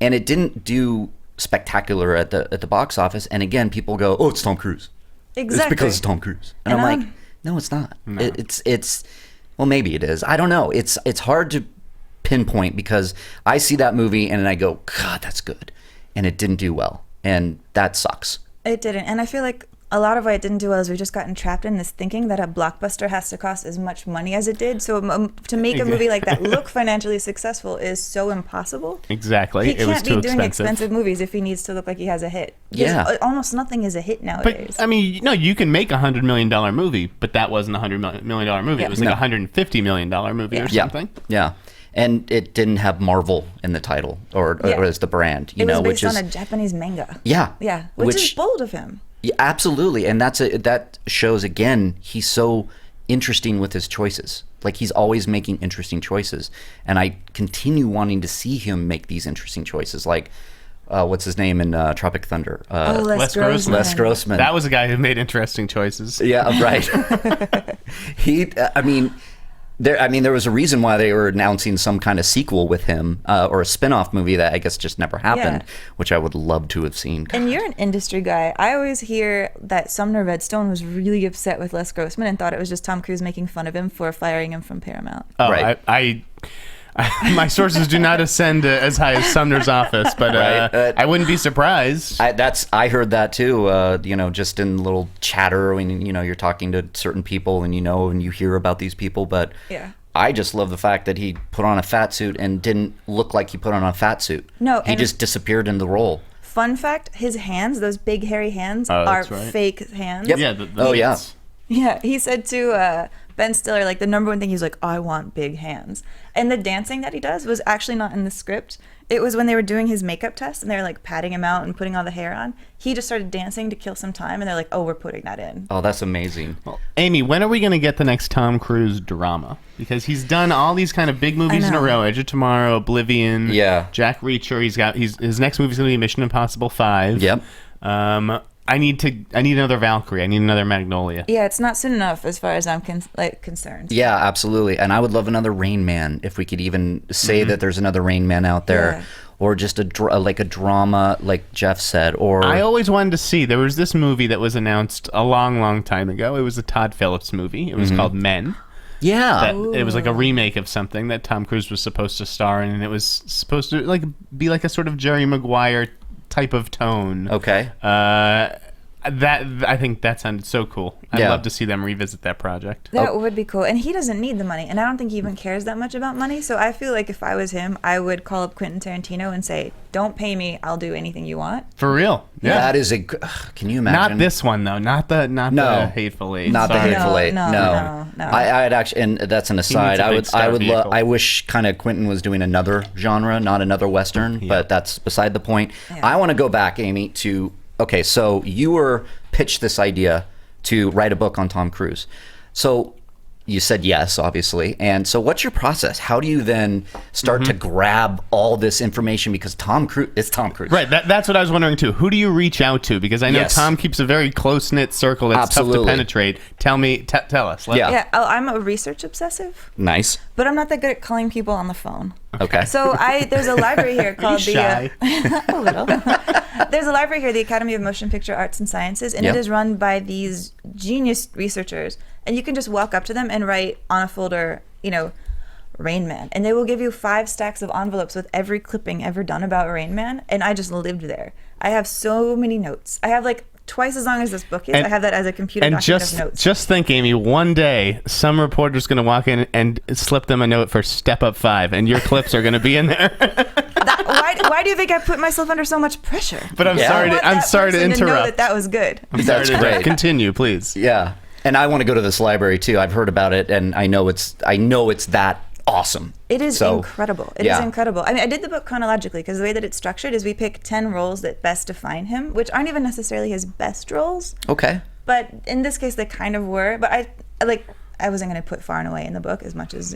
S2: And it didn't do spectacular at the box office. And again, people go, oh, it's Tom Cruise.
S4: Exactly.
S2: It's because it's Tom Cruise. And I'm like, no, it's not. No. It's well, maybe it is. I don't know. It's hard to pinpoint because I see that movie and I go, God, that's good. And it didn't do well. And that sucks.
S4: It didn't. And I feel like a lot of why it didn't do well is we just got entrapped in this thinking that a blockbuster has to cost as much money as it did. So to make a movie like that look financially successful is so impossible.
S3: Exactly.
S4: He
S3: It was
S4: can't
S3: too
S4: be doing
S3: expensive.
S4: expensive movies if he needs to look like he has a hit.
S2: Yeah.
S4: Almost nothing is a hit nowadays.
S3: But I mean, no, you can make $100 million movie, but that wasn't a $100 million movie.
S4: Yeah.
S3: It was like a $150 million movie or
S2: Yeah.
S3: something.
S2: Yeah. And it didn't have Marvel in the title or as the brand, you
S4: it
S2: know,
S4: was based
S2: which is
S4: on a Japanese manga.
S2: yeah,
S4: Yeah, which is bold of him.
S2: Yeah, absolutely, and that shows again he's so interesting with his choices. Like he's always making interesting choices, and I continue wanting to see him make these interesting choices. Like what's his name in Tropic Thunder?
S3: Les Grossman.
S2: Les Grossman.
S3: That was a guy who made interesting choices.
S2: Yeah, right. There was a reason why they were announcing some kind of sequel with him, or a spin-off movie that I guess just never happened, which I would love to have seen.
S4: And you're an industry guy. I always hear that Sumner Redstone was really upset with Les Grossman and thought it was just Tom Cruise making fun of him for firing him from Paramount.
S3: Oh,
S2: Right.
S3: I my sources do not ascend as high as Sumner's office, but
S2: Right.
S3: I wouldn't be surprised.
S2: I heard that too. Just in little chatter when you're talking to certain people and you hear about these people. But
S4: Yeah.
S2: I just love the fact that he put on a fat suit and didn't look like he put on a fat suit.
S4: No,
S2: he
S4: and-
S2: just disappeared in the role.
S4: Fun fact, his hands, those big hairy hands,
S3: Oh,
S4: are
S3: that's right.
S4: fake hands.
S2: Yep.
S3: Yeah.
S2: Oh, yeah.
S4: Yeah, he said to Ben Stiller, like, the number one thing, he's like, I want big hands. And the dancing that he does was actually not in the script. It was when they were doing his makeup test and they were like patting him out and putting all the hair on. He just started dancing to kill some time and they're like, oh, we're putting that in.
S2: Oh, that's amazing.
S3: Well, Amy, when are we going to get the next Tom Cruise drama? Because he's done all these kind of big movies in a
S4: know.
S3: row: Edge of Tomorrow, Oblivion,
S2: Yeah.
S3: Jack Reacher. His next movie's going to be Mission Impossible 5.
S2: Yep.
S3: I need another Valkyrie. I need another Magnolia.
S4: Yeah, it's not soon enough as far as I'm concerned.
S2: Yeah, absolutely. And I would love another Rain Man if we could even say that there's another Rain Man out there.
S4: Yeah.
S2: Or just a drama, like Jeff said. Or
S3: I always wanted to see. There was this movie that was announced a long, long time ago. It was a Todd Phillips movie. It was called Men.
S2: yeah,
S3: It was like a remake of something that Tom Cruise was supposed to star in, and it was supposed to be like a sort of Jerry Maguire type of tone.
S2: okay.
S3: I think that sounded so cool. I'd
S2: Yeah.
S3: love to see them revisit that project.
S4: That would be cool. And he doesn't need the money. And I don't think he even cares that much about money. So I feel like if I was him, I would call up Quentin Tarantino and say, don't pay me. I'll do anything you want.
S3: For real. Yeah.
S2: That is can you imagine?
S3: Not this one though. Not the Hateful Eight.
S2: Not the
S3: Sorry.
S2: Hateful Eight.
S4: No.
S2: I'd actually, and that's an aside.
S3: a big star vehicle.
S2: I wish kind of Quentin was doing another genre, not another Western, but that's beside the point.
S4: Yeah.
S2: I want to go back, Amy, to, okay, so you were pitched this idea to write a book on Tom Cruise. So you said yes, obviously. And so what's your process? How do you then start to grab all this information? Because it's Tom Cruise.
S3: Right, that's what I was wondering too. Who do you reach out to? Because I know
S2: Yes.
S3: Tom keeps a very close-knit circle that's tough
S2: Absolutely.
S3: to penetrate. Tell us.
S2: Yeah.
S4: Yeah, I'm a research obsessive,
S2: Nice.
S4: but I'm not that good at calling people on the phone.
S2: Okay.
S4: So there's a library here called
S3: shy?
S4: a little. There's a library here, the Academy of Motion Picture Arts and Sciences, and
S2: Yeah.
S4: it is run by these genius researchers. And you can just walk up to them and write on a folder, Rain Man, and they will give you 5 stacks of envelopes with every clipping ever done about Rain Man. And I just lived there. I have so many notes. I have like twice as long as this book is.
S3: And-
S4: I have that as a computer
S3: And
S4: document of notes.
S3: just think, Amy, one day some reporter's going to walk in and slip them a note for Step Up 5, and your clips are going to be in there.
S4: Why do you think I put myself under so much pressure?
S3: But I'm
S2: Yeah.
S3: sorry
S4: I want
S3: I'm
S4: that
S3: sorry to
S4: person know
S3: interrupt.
S4: that was good.
S3: I'm sorry
S2: That's
S3: to
S2: great.
S3: Continue, please.
S2: Yeah. And I want to go to this library too. I've heard about it, and I know it's that awesome.
S4: It is
S2: So,
S4: incredible. It is
S2: yeah.
S4: incredible. I mean, I did the book chronologically because the way that it's structured is we pick 10 roles that best define him, which aren't even necessarily his best roles,
S2: Okay.
S4: but in this case they kind of were. But I wasn't going to put Far and Away in the book as much as,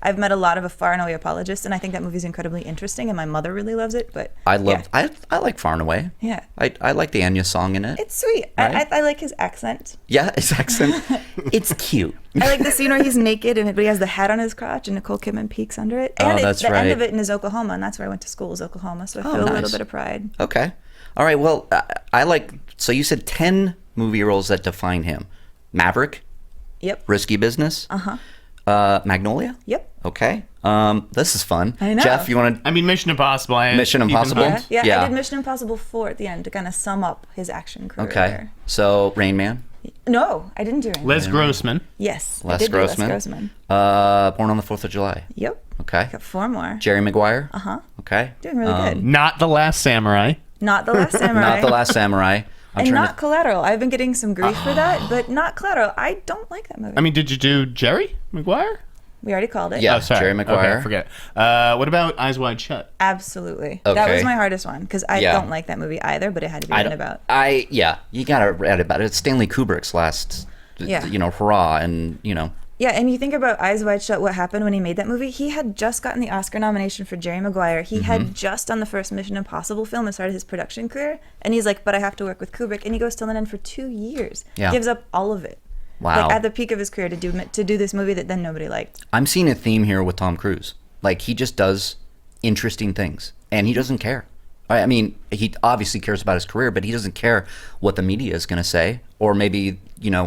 S4: I've met a lot of Far and Away apologists, and I think that movie's incredibly interesting, and my mother really loves it. But
S2: I like Far and Away.
S4: Yeah.
S2: I like the Anya song in it.
S4: It's sweet.
S2: Right?
S4: I like his accent.
S2: Yeah, his accent. It's cute.
S4: I like the scene where he's naked but he has the hat on his crotch and Nicole Kidman peeks under it.
S2: Oh,
S4: And
S2: that's
S4: the end
S2: right.
S4: of it is Oklahoma, and that's where I went to school, is Oklahoma. So I feel a
S2: nice.
S4: little bit of pride.
S2: Okay. All right. Well, I like. So you said 10 movie roles that define him: Maverick,
S4: Yep.
S2: Risky Business, Magnolia.
S4: Yep.
S2: Okay. This is fun.
S4: I know.
S2: Jeff, you want to?
S3: I mean, Mission Impossible.
S2: Mission Impossible?
S4: Yeah, I did Mission Impossible 4 at the end to kind of sum up his action career.
S2: Okay. So Rain Man.
S4: No, I didn't do Rain Man.
S3: Les Grossman.
S4: Yes, I
S2: Les
S4: did do
S2: Grossman.
S4: Les Grossman.
S2: Born on the 4th of July.
S4: Yep.
S2: Okay.
S4: Got 4 more.
S2: Jerry Maguire. Okay.
S4: Doing really good.
S3: Not The Last Samurai.
S4: Not The Last Samurai.
S2: Not The Last Samurai.
S4: And not Collateral. I've been getting some grief for that, but not Collateral. I don't like that movie.
S3: I mean, did you do Jerry Maguire?
S4: We already called it.
S2: Yeah.
S3: Oh, sorry.
S2: Jerry Maguire.
S3: Okay, forget. What about Eyes Wide Shut?
S4: Absolutely.
S2: Okay.
S4: That was my hardest one because I
S2: Yeah.
S4: don't like that movie either, but it had to be written about.
S2: Yeah, you gotta read about it. It's Stanley Kubrick's last,
S4: Yeah.
S2: hurrah, and
S4: Yeah, and you think about Eyes Wide Shut, what happened when he made that movie? He had just gotten the Oscar nomination for Jerry Maguire. He had just done the first Mission Impossible film and started his production career. And he's like, but I have to work with Kubrick. And he goes to London for 2 years.
S2: Yeah.
S4: Gives up all of it.
S2: Wow.
S4: Like at the peak of his career to do this movie that then nobody liked.
S2: I'm seeing a theme here with Tom Cruise. Like, he just does interesting things, and he doesn't care. I mean, he obviously cares about his career, but he doesn't care what the media is going to say, or maybe,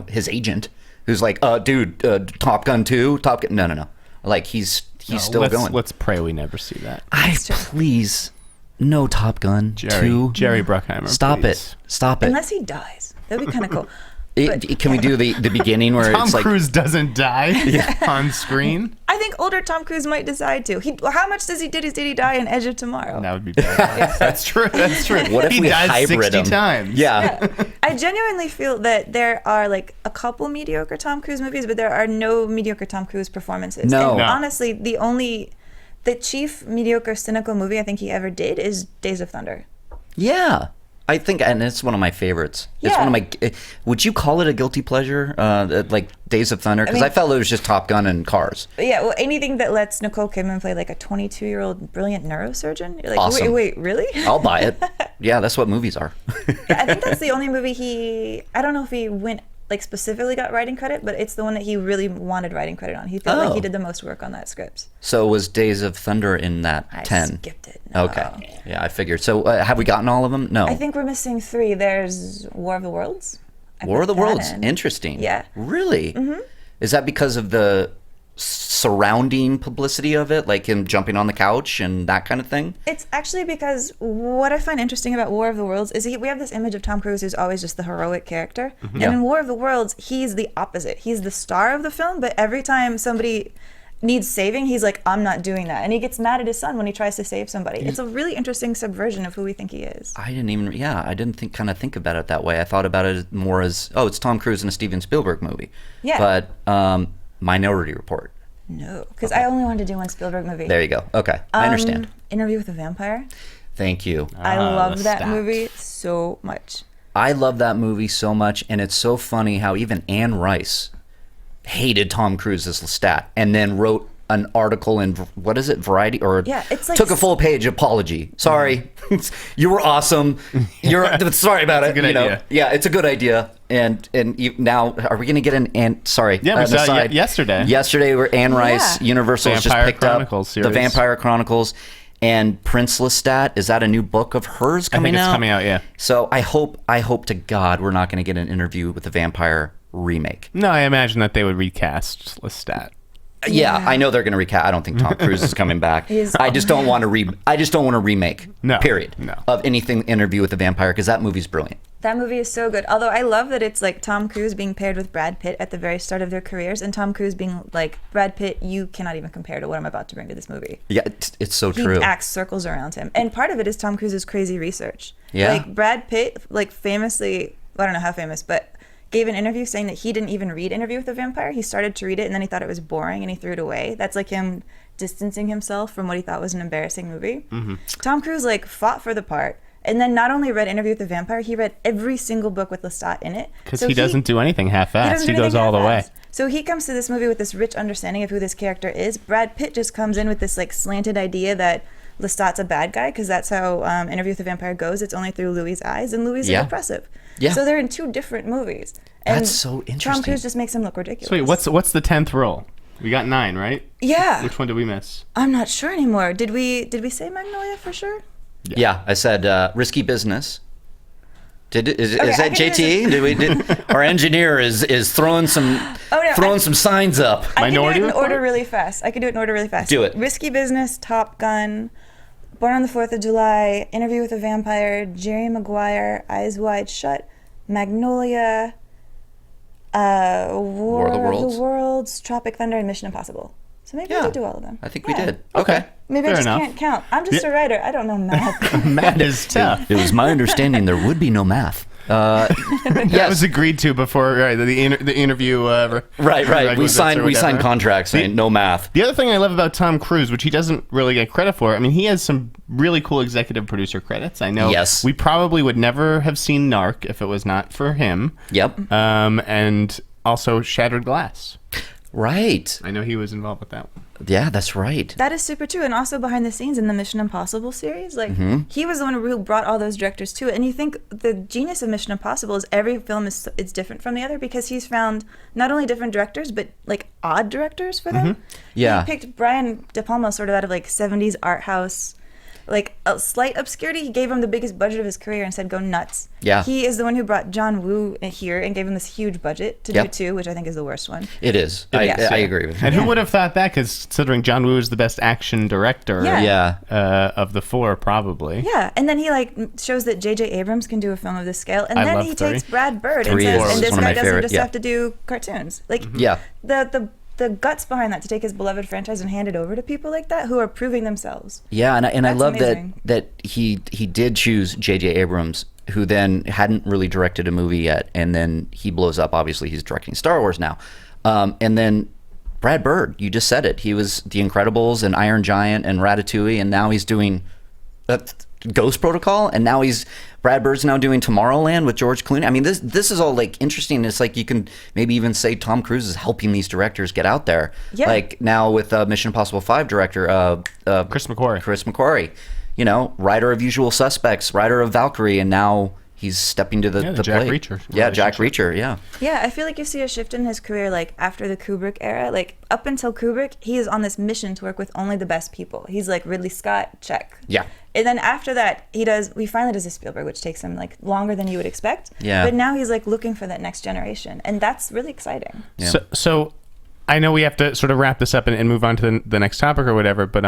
S2: his agent, who's like, dude, Top Gun 2, Top Gun... No. Like, he's still going.
S3: Let's pray we never see that.
S2: Please, no Top Gun 2.
S3: Jerry Bruckheimer,
S2: Stop
S3: please.
S2: it. Stop it.
S4: Unless he dies. That'd be kind of cool.
S2: Can we do the beginning where
S3: Tom
S2: it's like...
S3: Cruise doesn't die on screen?
S4: I think older Tom Cruise might decide to. How much did he die in Edge of Tomorrow?
S3: That would be bad. That's true. That's true.
S2: What if
S3: he
S2: we
S3: dies
S2: hybrid
S3: 60
S2: him?
S3: times?
S2: Yeah.
S4: I genuinely feel that there are like a couple mediocre Tom Cruise movies, but there are no mediocre Tom Cruise performances.
S2: No.
S4: And honestly, the chief mediocre cynical movie I think he ever did is Days of Thunder.
S2: Yeah. I think, and it's one of my favorites. It's
S4: Yeah.
S2: one of my... Would you call it a guilty pleasure, like Days of Thunder? Because I
S4: mean-
S2: felt it was just Top Gun and cars.
S4: But yeah, well, anything that lets Nicole Kidman play like a 22-year-old brilliant neurosurgeon. You're like,
S2: Awesome.
S4: wait, really?
S2: I'll buy it. Yeah, that's what movies are.
S4: I think that's the only movie I don't know if he went like specifically got writing credit, but it's the one that he really wanted writing credit on. He felt like he did the most work on that script.
S2: So was Days of Thunder in that
S4: I
S2: 10?
S4: skipped it. No.
S2: Okay. Yeah, I figured. So have we gotten all of them? No.
S4: I think we're missing 3. There's War of the Worlds. I
S2: War of
S4: put
S2: the
S4: that
S2: Worlds.
S4: in.
S2: Interesting.
S4: Yeah.
S2: Really? Mm-hmm. Is that because of the surrounding publicity of it, like him jumping on the couch and that kind of thing?
S4: It's actually because what I find interesting about War of the Worlds is we have this image of Tom Cruise who's always just the heroic character. And
S2: Yeah.
S4: in War of the Worlds, he's the opposite. He's the star of the film, but every time somebody needs saving, he's like, I'm not doing that. And he gets mad at his son when he tries to save somebody. It's a really interesting subversion of who we think he is.
S2: I didn't think about it that way. I thought about it more as, it's Tom Cruise in a Steven Spielberg movie.
S4: Yeah.
S2: But Minority Report.
S4: No, because I only wanted to do one Spielberg movie.
S2: There you go. Okay, I understand.
S4: Interview with a Vampire.
S2: Thank you.
S4: I love that
S3: Lestat.
S4: movie so much.
S2: I love that movie so much, and it's so funny how even Anne Rice hated Tom Cruise as Lestat, and then wrote an article in Variety, or
S4: Yeah, it's like
S2: took a full page apology. Sorry, you were awesome. Sorry about it.
S3: good idea.
S2: Yeah, it's a good idea. And now, are we going to get sorry?
S3: Yeah, we saw it
S2: aside.
S3: yesterday.
S2: Yesterday, where Anne Rice,
S4: Yeah.
S2: Universal has just
S3: Vampire
S2: picked
S3: Chronicles
S2: up
S3: series.
S2: the Vampire Chronicles, and Prince Lestat. Is that a new book of hers
S3: I
S2: coming
S3: think
S2: out?
S3: it's coming out, yeah.
S2: So I hope to God we're not going to get an interview with the Vampire remake.
S3: No, I imagine that they would recast Lestat.
S2: Yeah, I know they're going to recast. I don't think Tom Cruise is coming back. I just don't want to I just don't want a remake.
S3: No,
S2: Period.
S3: no.
S2: Of anything Interview with the Vampire, because that movie's brilliant.
S4: That movie is so good. Although I love that it's like Tom Cruise being paired with Brad Pitt at the very start of their careers, and Tom Cruise being like, Brad Pitt, you cannot even compare to what I'm about to bring to this movie.
S2: Yeah, it's so
S4: He
S2: true.
S4: acts circles around him. And part of it is Tom Cruise's crazy research.
S2: Yeah.
S4: Like Brad Pitt, like famously, I don't know how famous, but gave an interview saying that he didn't even read Interview with a Vampire. He started to read it and then he thought it was boring and he threw it away. That's like him distancing himself from what he thought was an embarrassing movie. Mm-hmm. Tom Cruise like fought for the part. And then not only read Interview with the Vampire, he read every single book with Lestat in it.
S3: Because
S4: So
S3: he doesn't do anything half-assed. He goes all the way.
S4: So he comes to this movie with this rich understanding of who this character is. Brad Pitt just comes in with this like slanted idea that Lestat's a bad guy because that's how Interview with the Vampire goes. It's only through Louis' eyes, and Louis is oppressive.
S2: Yeah.
S4: So they're in 2 different movies. And
S2: That's so
S4: Tom
S2: interesting.
S4: Cruise just makes him look ridiculous.
S3: So wait, what's the 10th role? We got 9, right?
S4: Yeah.
S3: Which one did we miss?
S4: I'm not sure anymore. Did we say Magnolia for sure?
S2: Yeah, I said Risky Business. Is
S4: Okay,
S2: that
S4: I can
S2: JT? Our engineer is throwing some some signs up.
S4: I can do it in
S3: Report?
S4: order really fast.
S2: Do it.
S4: Risky Business, Top Gun, Born on the 4th of July, Interview with a Vampire, Jerry Maguire, Eyes Wide Shut, Magnolia, War of the Worlds, Tropic Thunder, and Mission Impossible. So maybe we did do all of them.
S2: I think we did. Okay.
S4: Maybe
S3: Fair
S4: I just
S3: enough.
S4: can't count. I'm just a writer. I don't know math.
S3: Math is tough.
S2: It was my understanding there would be no math.
S3: That was agreed to before the interview.
S2: Right. We signed
S3: whatever.
S2: contracts saying no math.
S3: The other thing I love about Tom Cruise, which he doesn't really get credit for, I mean, he has some really cool executive producer credits. I know.
S2: Yes.
S3: We probably would never have seen Narc if it was not for him.
S2: Yep.
S3: And also Shattered Glass.
S2: Right.
S3: I know he was involved with that one.
S2: Yeah, that's right.
S4: That is super true. And also behind the scenes in the Mission Impossible series, like he was the one who brought all those directors to it. And you think the genius of Mission Impossible is every film is different from the other because he's found not only different directors but like odd directors for them.
S2: Yeah.
S4: He picked Brian De Palma sort of out of like 70s art house, like a slight obscurity. He gave him the biggest budget of his career and said, go nuts.
S2: Yeah.
S4: He is the one who brought John Woo here and gave him this huge budget to do 2, which I think is the worst one.
S2: It is. I agree with you.
S3: And who would have thought that? Considering John Woo is the best action director of the 4, probably.
S4: Yeah, and then he like shows that J.J. Abrams can do a film of this scale, and
S3: I
S4: then
S3: love
S4: he
S3: 3.
S4: takes Brad Bird and
S2: 3
S4: says,
S2: is
S4: and this
S2: one of
S4: guy
S2: my
S4: doesn't
S2: favorite,
S4: just have to do cartoons. Like the guts behind that to take his beloved franchise and hand it over to people like that who are proving themselves.
S2: Yeah, and I
S4: That's
S2: love
S4: amazing.
S2: that he did choose J.J. Abrams, who then hadn't really directed a movie yet, and then he blows up. Obviously, he's directing Star Wars now. And then Brad Bird, you just said it. He was The Incredibles and Iron Giant and Ratatouille, and now he's doing Ghost Protocol, and now Brad Bird's now doing Tomorrowland with George Clooney. I mean, this is all like interesting. It's like you can maybe even say Tom Cruise is helping these directors get out there.
S4: Yeah.
S2: Like now with Mission Impossible 5 director
S3: Chris McQuarrie.
S2: Chris McQuarrie, writer of Usual Suspects, writer of Valkyrie, and now he's stepping to the
S3: Jack
S2: plate.
S3: Reacher
S2: Yeah, Jack Reacher. Yeah.
S4: Yeah, I feel like you see a shift in his career, like after the Kubrick era. Like up until Kubrick, he is on this mission to work with only the best people. He's like Ridley Scott, check.
S2: Yeah.
S4: And then after that, he finally does a Spielberg, which takes him like longer than you would expect.
S2: Yeah.
S4: But now he's like looking for that next generation, and that's really exciting.
S2: Yeah.
S3: So I know we have to sort of wrap this up and move on to the next topic or whatever, but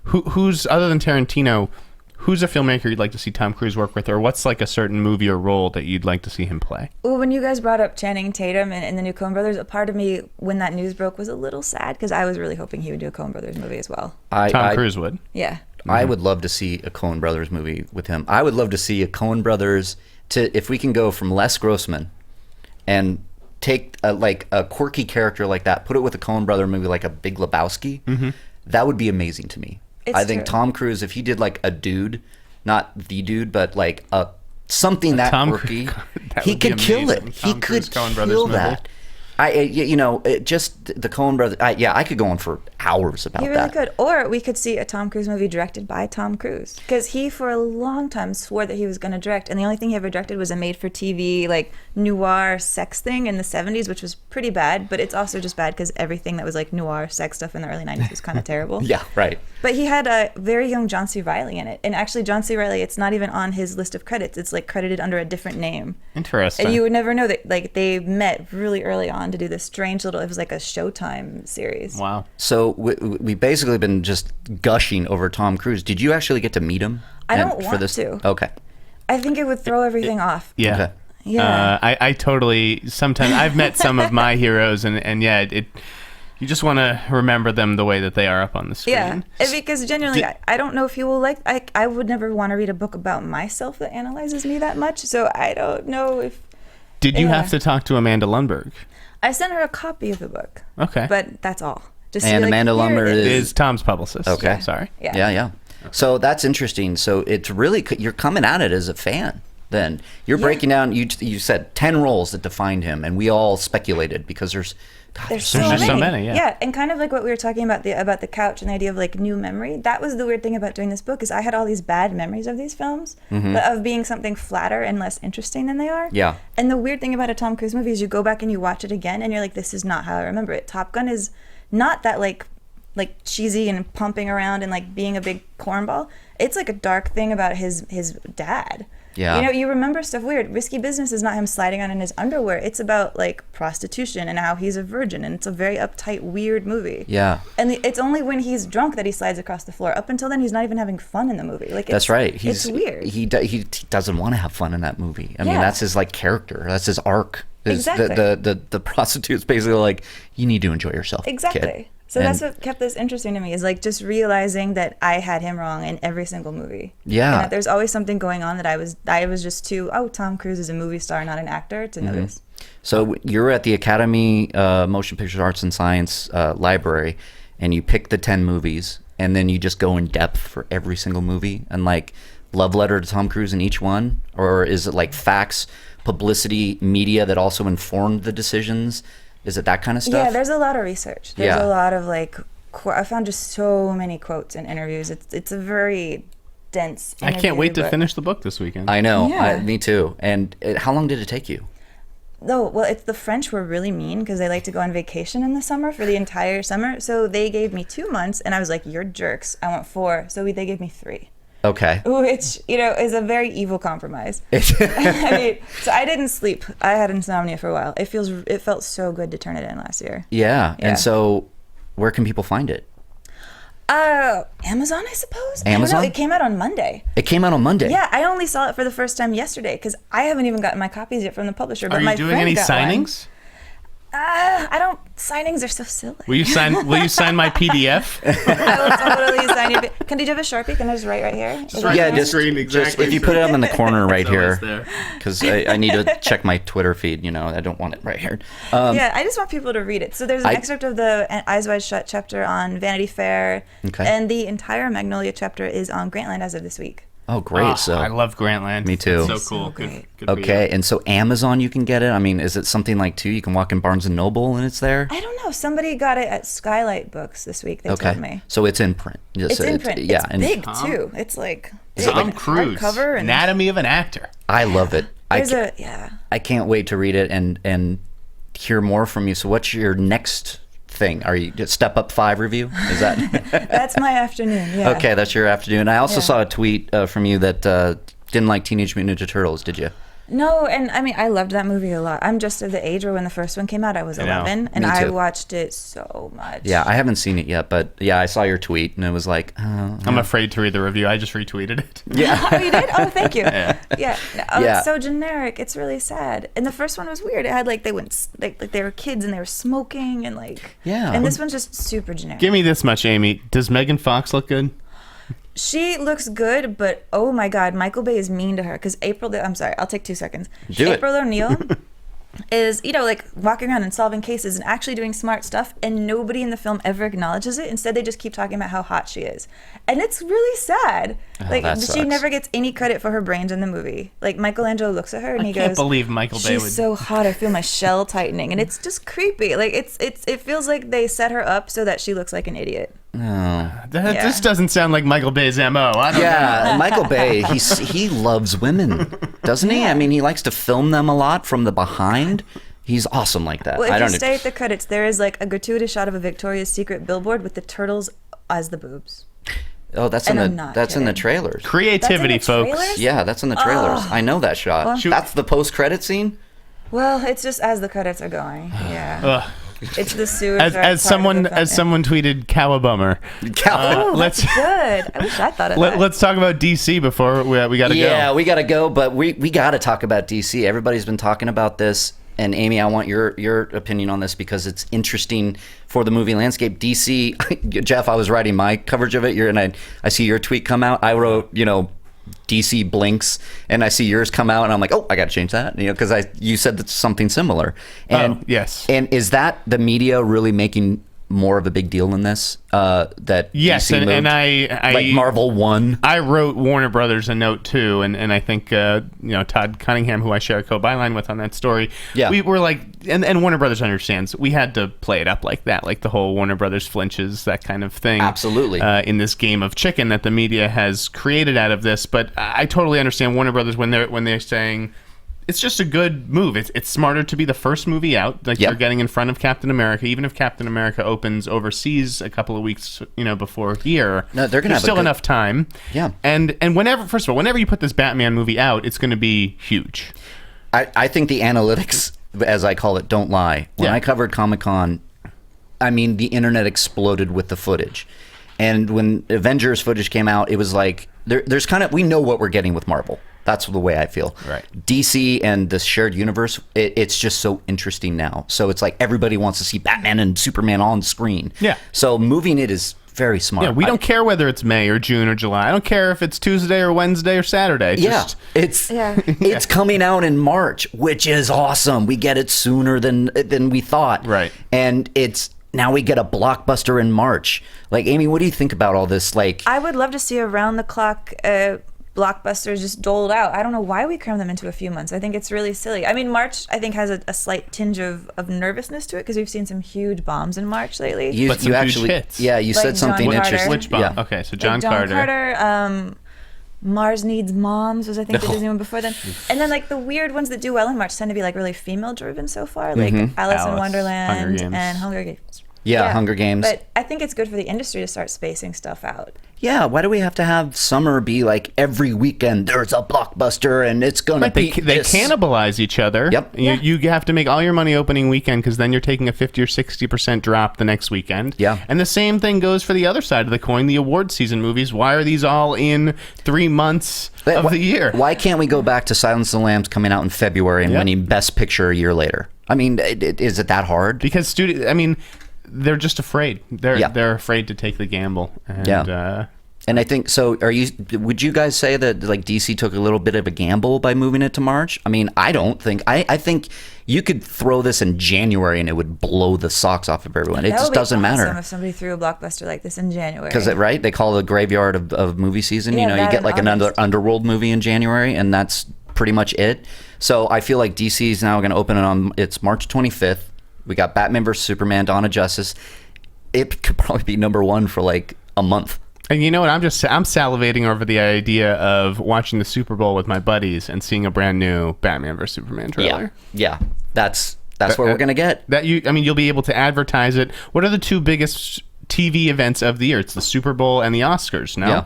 S3: who's other than Tarantino, who's a filmmaker you'd like to see Tom Cruise work with, or what's like a certain movie or role that you'd like to see him play?
S4: Well, when you guys brought up Channing Tatum and the new Coen Brothers, a part of me, when that news broke, was a little sad because I was really hoping he would do a Coen Brothers movie as well.
S3: Tom Cruise would.
S4: Yeah.
S2: I would love to see a Coen Brothers movie with him. I would love to see a Coen Brothers if we can go from Les Grossman and take a quirky character like that, put it with a Coen Brother movie like a Big Lebowski. That would be amazing to me.
S4: It's
S2: I think
S4: true.
S2: Tom Cruise, if he did like a dude, not the dude, but like something that
S3: Tom
S2: quirky,
S3: that
S2: he
S3: would be
S2: could kill it.
S3: amazing.
S2: He
S3: Tom
S2: could
S3: Cruise, Coen Brothers
S2: kill
S3: movie.
S2: that. Just the Coen Brothers. I could go on for hours about
S4: He really
S2: that.
S4: could. Or we could see a Tom Cruise movie directed by Tom Cruise. Because he, for a long time, swore that he was going to direct. And the only thing he ever directed was a made-for-TV, like, noir sex thing in the 70s, which was pretty bad. But it's also just bad because everything that was, like, noir sex stuff in the early 90s was kind of terrible.
S2: Yeah, right.
S4: But he had a very young John C. Reilly in it. And actually, John C. Reilly, it's not even on his list of credits. It's, like, credited under a different name.
S3: Interesting.
S4: And you would never know that, like, they met really early on to do this strange little, it was like a Showtime series.
S3: Wow.
S2: So we basically been just gushing over Tom Cruise. Did you actually get to meet him?
S4: I don't want to.
S2: Okay.
S4: I think it would throw everything off.
S3: Yeah.
S2: Okay.
S4: Yeah.
S3: I totally, sometimes I've met some of my heroes and you just want to remember them the way that they are up on the screen.
S4: Yeah, because genuinely, I don't know if you will like. I would never want to read a book about myself that analyzes me that much. So I don't know if.
S3: Did you
S4: Yeah.
S3: have to talk to Amanda Lundberg?
S4: I sent her a copy of the book.
S3: Okay.
S4: But that's all. Just to
S2: And
S4: be like,
S2: Amanda
S4: "Here it
S2: Lundberg
S4: is."
S3: Is Tom's publicist.
S2: Okay.
S3: Sorry.
S4: Yeah.
S2: Yeah. So that's interesting. So it's really, you're coming at it as a fan. Then you're breaking down. You said 10 roles that defined him, and we all speculated because there's
S4: So
S3: just so
S4: many.
S3: many, yeah.
S4: And kind of like what we were talking about the couch and the idea of like new memory. That was the weird thing about doing this book is I had all these bad memories of these films, but of being something flatter and less interesting than they are.
S2: Yeah.
S4: And the weird thing about a Tom Cruise movie is you go back and you watch it again and you're like, this is not how I remember it. Top Gun is not that like cheesy and pumping around and like being a big cornball. It's like a dark thing about his dad.
S2: Yeah.
S4: You know, you remember stuff weird. Risky Business is not him sliding on in his underwear. It's about like prostitution and how he's a virgin, and it's a very uptight, weird movie.
S2: Yeah.
S4: And it's only when he's drunk that he slides across the floor. Up until then, he's not even having fun in the movie. Like
S2: That's right.
S4: It's weird.
S2: He doesn't want to have fun in that movie. I mean,
S4: Yeah.
S2: that's his like character. That's his arc.
S4: Exactly.
S2: The prostitute's basically like, you need to enjoy yourself.
S4: Exactly.
S2: Kid.
S4: So
S2: And-
S4: that's what kept this interesting to me, is like just realizing that I had him wrong in every single movie.
S2: Yeah.
S4: And that there's always something going on that I was just too, Tom Cruise is a movie star, not an actor, to notice.
S2: So you're at the Academy Motion Pictures Arts and Science Library, and you pick the 10 movies, and then you just go in depth for every single movie, and like love letter to Tom Cruise in each one? Or is it like facts, publicity, media that also informed the decisions? Is it that kind of stuff?
S4: Yeah, there's a lot of research. There's
S2: Yeah.
S4: a lot of like, I found just so many quotes and interviews. It's a very dense
S3: I can't
S4: interview,
S3: wait to
S4: but-
S3: finish the book this weekend.
S2: I know.
S4: Yeah.
S2: Me too. And how long did it take you?
S4: Oh, well, it's the French were really mean because they like to go on vacation in the summer for the entire summer. So they gave me 2 months, and I was like, "You're jerks. I want 4." So they gave me 3,
S2: Okay.
S4: which is a very evil compromise. I mean, so I didn't sleep. I had insomnia for a while. It felt so good to turn it in last year.
S2: Yeah.
S4: Yeah.
S2: And so where can people find it?
S4: Amazon, I suppose. I don't
S2: Amazon?
S4: know. It came out on Monday.
S2: It came out on Monday.
S4: Yeah, I only saw it for the first time yesterday because I haven't even gotten my copies yet from the publisher. But
S3: Are you
S4: my
S3: doing
S4: friend
S3: any
S4: got one.
S3: signings?
S4: I don't. Signings are so silly.
S3: Will you sign my PDF?
S4: I will totally sign your. Can you have a Sharpie? Can I just write right here? Is that
S2: Yeah,
S4: fine?
S2: just if you put it on the corner right here, because I need to check my Twitter feed. I don't want it right here.
S4: Yeah, I just want people to read it. So there's an excerpt of the Eyes Wide Shut chapter on Vanity Fair,
S2: Okay.
S4: and the entire Magnolia chapter is on Grantland as of this week.
S2: Oh, great. So
S3: I love Grantland.
S2: Me too.
S3: It's so cool.
S4: So
S3: Good,
S4: great.
S3: good for you.
S2: okay, and so Amazon, you can get it. I mean, is it something like you can walk in Barnes and Noble and it's there?
S4: I don't know. Somebody got it at Skylight Books this week. They told me.
S2: So it's in print.
S4: It's in print.
S2: Yeah,
S4: it's
S2: and
S4: big too. It's like big,
S3: Tom
S4: like
S3: Cruise,
S4: hardcover and
S3: Anatomy of an Actor.
S2: I love it.
S4: there's
S2: I can't wait to read it and hear more from you. So what's your next thing? Are you Step Up 5 review? Is that
S4: That's my afternoon. Yeah.
S2: okay? That's your afternoon. I also
S4: Yeah.
S2: saw a tweet from you that didn't like Teenage Mutant Ninja Turtles. Did you?
S4: No, and I mean, I loved that movie a lot. I'm just of the age where when the first one came out, I was
S3: I know.
S4: 11, and
S2: Me
S4: I
S2: too.
S4: watched it so much.
S2: Yeah, I haven't seen it yet, but yeah, I saw your tweet and it was like, oh,
S3: I'm afraid to read the review. I just retweeted it.
S2: yeah.
S4: Oh, you did? Oh, thank you. Yeah. No,
S2: Yeah.
S4: It's so generic. It's really sad. And the first one was weird. It had like they went like they were kids and they were smoking and like
S2: Yeah.
S4: And this one's just super generic.
S3: Give me this much, Amy. Does Megan Fox look good?
S4: She looks good, but oh my God, Michael Bay is mean to her because I'm sorry, I'll take 2 seconds.
S2: Do it.
S4: April O'Neil is, like walking around and solving cases and actually doing smart stuff, and nobody in the film ever acknowledges it. Instead, they just keep talking about how hot she is. And it's really sad. Like,
S2: that
S4: she
S2: sucks.
S4: never gets any credit for her brains in the movie. Like, Michelangelo looks at her and
S3: I
S4: he
S3: can't
S4: goes,
S3: believe Michael Bay
S4: she's
S3: would.
S4: so hot, I feel my shell tightening. And it's just creepy. Like, it feels like they set her up so that she looks like an idiot.
S3: That
S4: Yeah.
S3: just doesn't sound like Michael Bay's MO. I don't know.
S2: Yeah, Michael Bay, he loves women, doesn't he? I mean, he likes to film them a lot from the behind. He's awesome like that.
S4: Well,
S2: I
S4: if
S2: don't
S4: you stay at the credits, there is like a gratuitous shot of a Victoria's Secret billboard with the turtles as the boobs.
S2: Oh, that's
S4: And
S2: in
S4: I'm
S2: the
S4: not
S2: that's in the
S4: kidding.
S2: trailers.
S3: Creativity,
S4: That's in the
S3: folks.
S4: trailers?
S2: Yeah, that's in the trailers. I know that shot.
S4: Well-
S2: That's the post-credit scene.
S4: Well, it's just as the credits are going. Yeah.
S3: Ugh.
S4: It's the sewer.
S3: As someone tweeted, cowabummer.
S4: Oh,
S3: let's
S4: that's good. I wish I thought of that.
S3: let's talk about DC before we got to
S2: Yeah,
S3: go.
S2: we gotta go, but we gotta talk about DC. Everybody's been talking about this, and Amy, I want your opinion on this because it's interesting for the movie landscape. DC, Jeff, I was writing my coverage of it, and I see your tweet come out. I wrote, DC blinks, and I see yours come out, and I'm like, oh, I got to change that, because you said that's something similar. And
S3: yes.
S2: And is that the media really making more of a big deal in this? That
S3: Yes,
S2: DC
S3: and
S2: moved?
S3: I
S2: like Marvel won.
S3: I wrote Warner Brothers a note too, and I think Todd Cunningham, who I share a co-byline with on that story,
S2: Yeah.
S3: we were like, and Warner Brothers understands we had to play it up like that, like the whole Warner Brothers flinches, that kind of thing.
S2: Absolutely.
S3: In this game of chicken that the media has created out of this, but I totally understand Warner Brothers when they're saying it's just a good move. It's smarter to be the first movie out. Like
S2: Yep.
S3: you're getting in front of Captain America, even if Captain America opens overseas a couple of weeks, before here.
S2: No, they're gonna
S3: there's
S2: have a
S3: still
S2: good-
S3: enough time.
S2: Yeah.
S3: And first of all, whenever you put this Batman movie out, it's going to be huge.
S2: I think the analytics, as I call it, don't lie. When
S3: Yeah.
S2: I covered Comic-Con, I mean, the internet exploded with the footage. And when Avengers footage came out, it was like, there's kind of, we know what we're getting with Marvel. That's the way I feel.
S3: Right.
S2: DC and the shared universe, it's just so interesting now. So it's like everybody wants to see Batman and Superman on screen.
S3: Yeah.
S2: So moving it is very smart.
S3: Yeah, we don't care whether it's May or June or July. I don't care if it's Tuesday or Wednesday or Saturday.
S2: It's coming out in March, which is awesome. We get it sooner than we thought.
S3: Right.
S2: And now we get a blockbuster in March. Like, Amy, what do you think about all this? Like,
S4: I would love to see around the clock blockbusters just doled out. I don't know why we cram them into a few months. I think it's really silly. I mean, March, I think, has a slight tinge of nervousness to it because we've seen some huge bombs in March lately.
S3: But some huge hits.
S2: Yeah, you
S4: Like
S2: said something
S4: John Carter.
S2: interesting.
S3: Which bomb?
S2: Yeah.
S3: Okay, so
S4: Like
S3: John Carter.
S4: Mars Needs Moms was, I think, the Disney one before then. And then, like, the weird ones that do well in March tend to be, like, really female-driven so far. Like Alice in
S3: Alice,
S4: Wonderland
S3: Hunger Games.
S4: and Hunger Games.
S2: Yeah, Hunger Games.
S4: But I think it's good for the industry to start spacing stuff out.
S2: Yeah, why do we have to have summer be like every weekend there's a blockbuster and it's going to
S3: They
S2: be this?
S3: cannibalize each other.
S2: Yep.
S3: You have to make all your money opening weekend because then you're taking a 50 or 60% drop the next weekend.
S2: Yeah.
S3: And the same thing goes for the other side of the coin, the award season movies. Why are these all in 3 months of the year?
S2: Why can't we go back to Silence of the Lambs coming out in February and
S3: Yep.
S2: winning Best Picture a year later? I mean, is it that hard?
S3: Because they're just afraid. They're afraid to take the gamble. And,
S2: Yeah. And I think so. Would you guys say that like DC took a little bit of a gamble by moving it to March? I mean, I don't think. I think you could throw this in January and it would blow the socks off of everyone. It
S4: That
S2: just
S4: would be
S2: doesn't
S4: awesome
S2: matter.
S4: if somebody threw a blockbuster like this in January.
S2: Because right, they call it the graveyard of movie season.
S4: Yeah,
S2: You
S4: that
S2: get
S4: in
S2: like another
S4: August.
S2: underworld movie in January, and that's pretty much it. So I feel like DC is now going to open it on. It's March 25th. We got Batman vs Superman: Dawn of Justice. It could probably be number one for like a month.
S3: And you know what? I'm salivating over the idea of watching the Super Bowl with my buddies and seeing a brand new Batman vs Superman trailer.
S2: Yeah. That's what we're gonna get.
S3: You'll be able to advertise it. What are the two biggest TV events of the year? It's the Super Bowl and the Oscars. No,
S2: Yeah.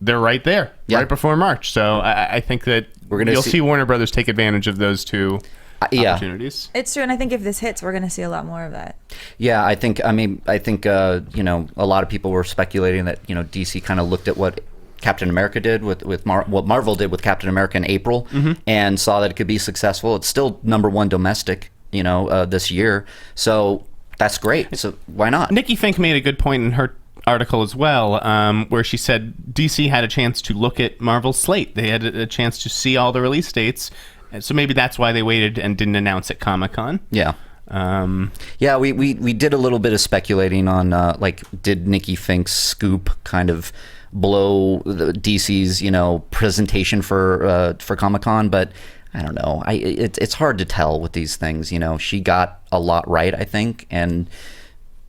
S3: they're right there,
S2: Yeah.
S3: right before March. So I think that you'll see Warner Brothers take advantage of those two opportunities.
S4: It's true, and I think if this hits, we're going to see a lot more of that.
S2: Yeah, I think a lot of people were speculating that DC kind of looked at what Captain America did what Marvel did with Captain America in April, and saw that it could be successful. It's still number one domestic, this year. So that's great. So why not?
S3: Nikki Fink made a good point in her article as well, where she said DC had a chance to look at Marvel's slate. They had a chance to see all the release dates. So maybe that's why they waited and didn't announce at Comic-Con.
S2: Yeah. We did a little bit of speculating on did Nikki Fink's scoop kind of blow the DC's presentation for Comic-Con, but I don't know. It's hard to tell with these things. She got a lot right, I think, and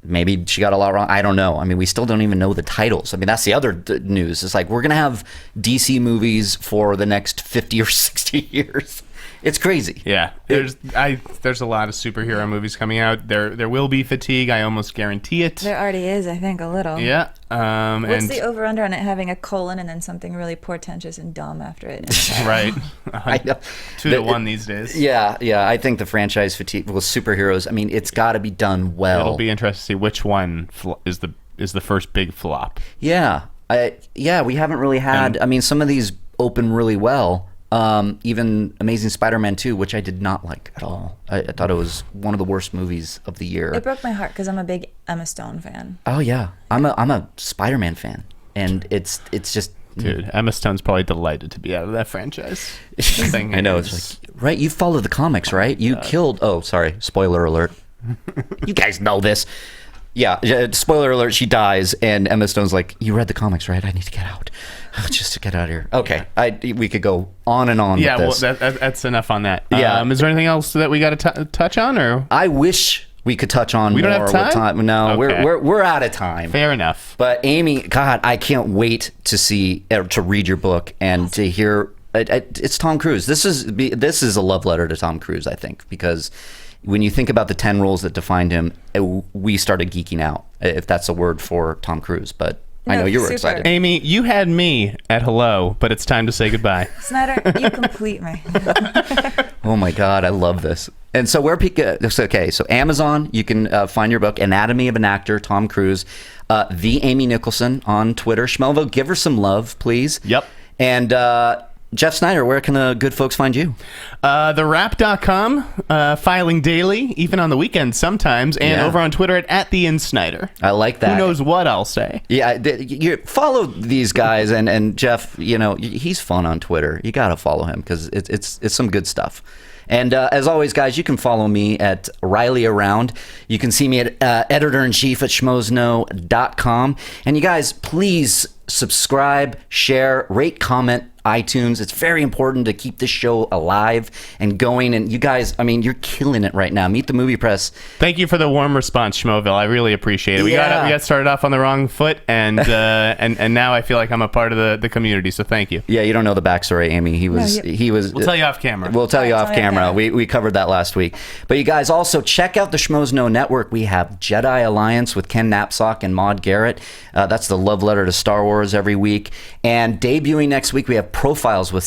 S2: maybe she got a lot wrong. I don't know. I mean, we still don't even know the titles. I mean, that's the other news. It's like we're gonna have DC movies for the next 50 or 60 years. It's crazy.
S3: Yeah, there's a lot of superhero movies coming out. There will be fatigue. I almost guarantee it.
S4: There already is, I think, a little.
S3: Yeah.
S4: What's the over-under on it having a colon and then something really portentous and dumb after it?
S3: Right.
S2: I know.
S3: 2-1 these days.
S2: Yeah. I think the franchise fatigue with superheroes. I mean, it's got to be done well.
S3: It'll be interesting to see which one is the first big flop.
S2: Yeah. We haven't really had. I mean, some of these open really well. Even Amazing Spider-Man 2, which I did not like at all. I thought it was one of the worst movies of the year.
S4: It broke my heart because I'm a big Emma Stone fan.
S2: Oh yeah, I'm a Spider-Man fan, and it's just.
S3: Dude, Emma Stone's probably delighted to be out of that franchise.
S2: I know, it's like, right, you follow the comics, right? You killed. Oh, sorry, spoiler alert. You guys know this. Yeah, spoiler alert, she dies, and Emma Stone's like, you read the comics, right? I need to get out. Just to get out of here. Okay, we could go on and on with this.
S3: Well, that's enough on that.
S2: Yeah.
S3: Is there anything else that we got to touch on? Or
S2: I wish we could touch on
S3: we
S2: more.
S3: don't have time?
S2: With no,
S3: Okay.
S2: we're out of time.
S3: Fair enough.
S2: But Amy, God, I can't wait to read your book and to hear it's Tom Cruise. This is a love letter to Tom Cruise, I think, because when you think about the 10 roles that defined him, we started geeking out, if that's a word for Tom Cruise. But I know you were
S4: super.
S2: excited.
S3: Amy, you had me at hello, but it's time to say goodbye.
S4: Sneider, you complete me.
S2: Oh my God, I love this. And so so Amazon, you can find your book, Anatomy of an Actor, Tom Cruise. The Amy Nicholson on Twitter. Schmelvo, give her some love, please.
S3: Yep.
S2: And Jeff Sneider, where can the good folks find you?
S3: TheWrap.com, filing daily, even on the weekends sometimes, and over on Twitter at the Sneider.
S2: I like that.
S3: Who knows what I'll say?
S2: Yeah, you follow these guys, and Jeff, he's fun on Twitter. You got to follow him because it's some good stuff. And as always, guys, you can follow me at Reilly Around. You can see me at editor-in-chief at schmoesknow.com. And you guys, please subscribe, share, rate, comment, iTunes. It's very important to keep this show alive and going. And you guys, you're killing it right now. Meet the Movie Press.
S3: Thank you for the warm response, Schmoville. I really appreciate it. We got started off on the wrong foot, and and now I feel like I'm a part of the community. So thank you.
S2: Yeah, you don't know the backstory, Amy. He was.
S3: We'll tell you off camera.
S2: We'll tell you off camera. We covered that last week. But you guys also check out the Schmoes Know Network. We have Jedi Alliance with Ken Knapsack and Maude Garrett. That's the love letter to Star Wars every week. And debuting next week, we have Profiles with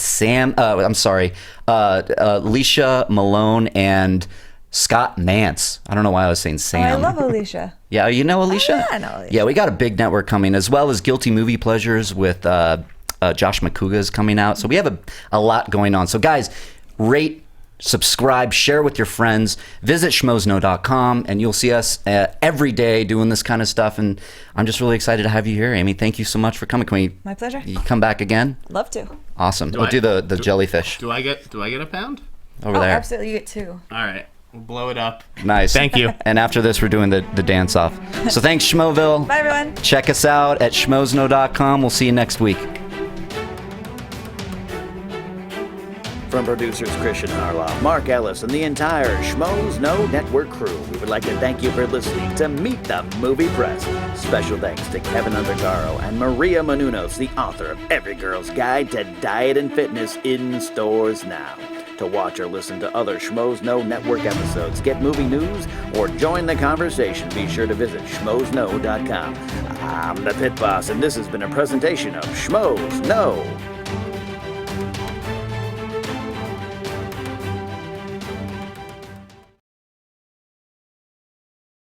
S2: Alicia Malone and Scott Mance. I don't know why I was saying Sam.
S4: I love Alicia.
S2: Yeah, you know Alicia?
S4: Yeah, I know Alicia.
S2: Yeah, we got a big network coming, as well as Guilty Movie Pleasures with Josh McCouga is coming out. So we have a lot going on. So guys, rate, subscribe, share with your friends. Visit schmoesknow.com, and you'll see us every day doing this kind of stuff. And I'm just really excited to have you here, Amy. Thank you so much for coming.
S4: My pleasure.
S2: You come back again?
S4: Love to.
S2: Awesome. We'll do the jellyfish
S3: Do I get a pound?
S2: over there.
S4: Absolutely. You get 2.
S3: All right. We'll blow it up.
S2: Nice.
S3: Thank you.
S2: And after this, we're doing the dance off. So thanks, Schmoville.
S4: Bye, everyone.
S2: Check us out at schmoesknow.com. We'll see you next week.
S1: From producers Christian Harloff, Mark Ellis, and the entire Schmoes Know Network crew, we would like to thank you for listening to Meet the Movie Press. Special thanks to Kevin Undergaro and Maria Menounos, the author of Every Girl's Guide to Diet and Fitness, in stores now. To watch or listen to other Schmoes Know Network episodes, get movie news, or join the conversation, be sure to visit schmoesknow.com. I'm the Pit Boss, and this has been a presentation of Schmoes Know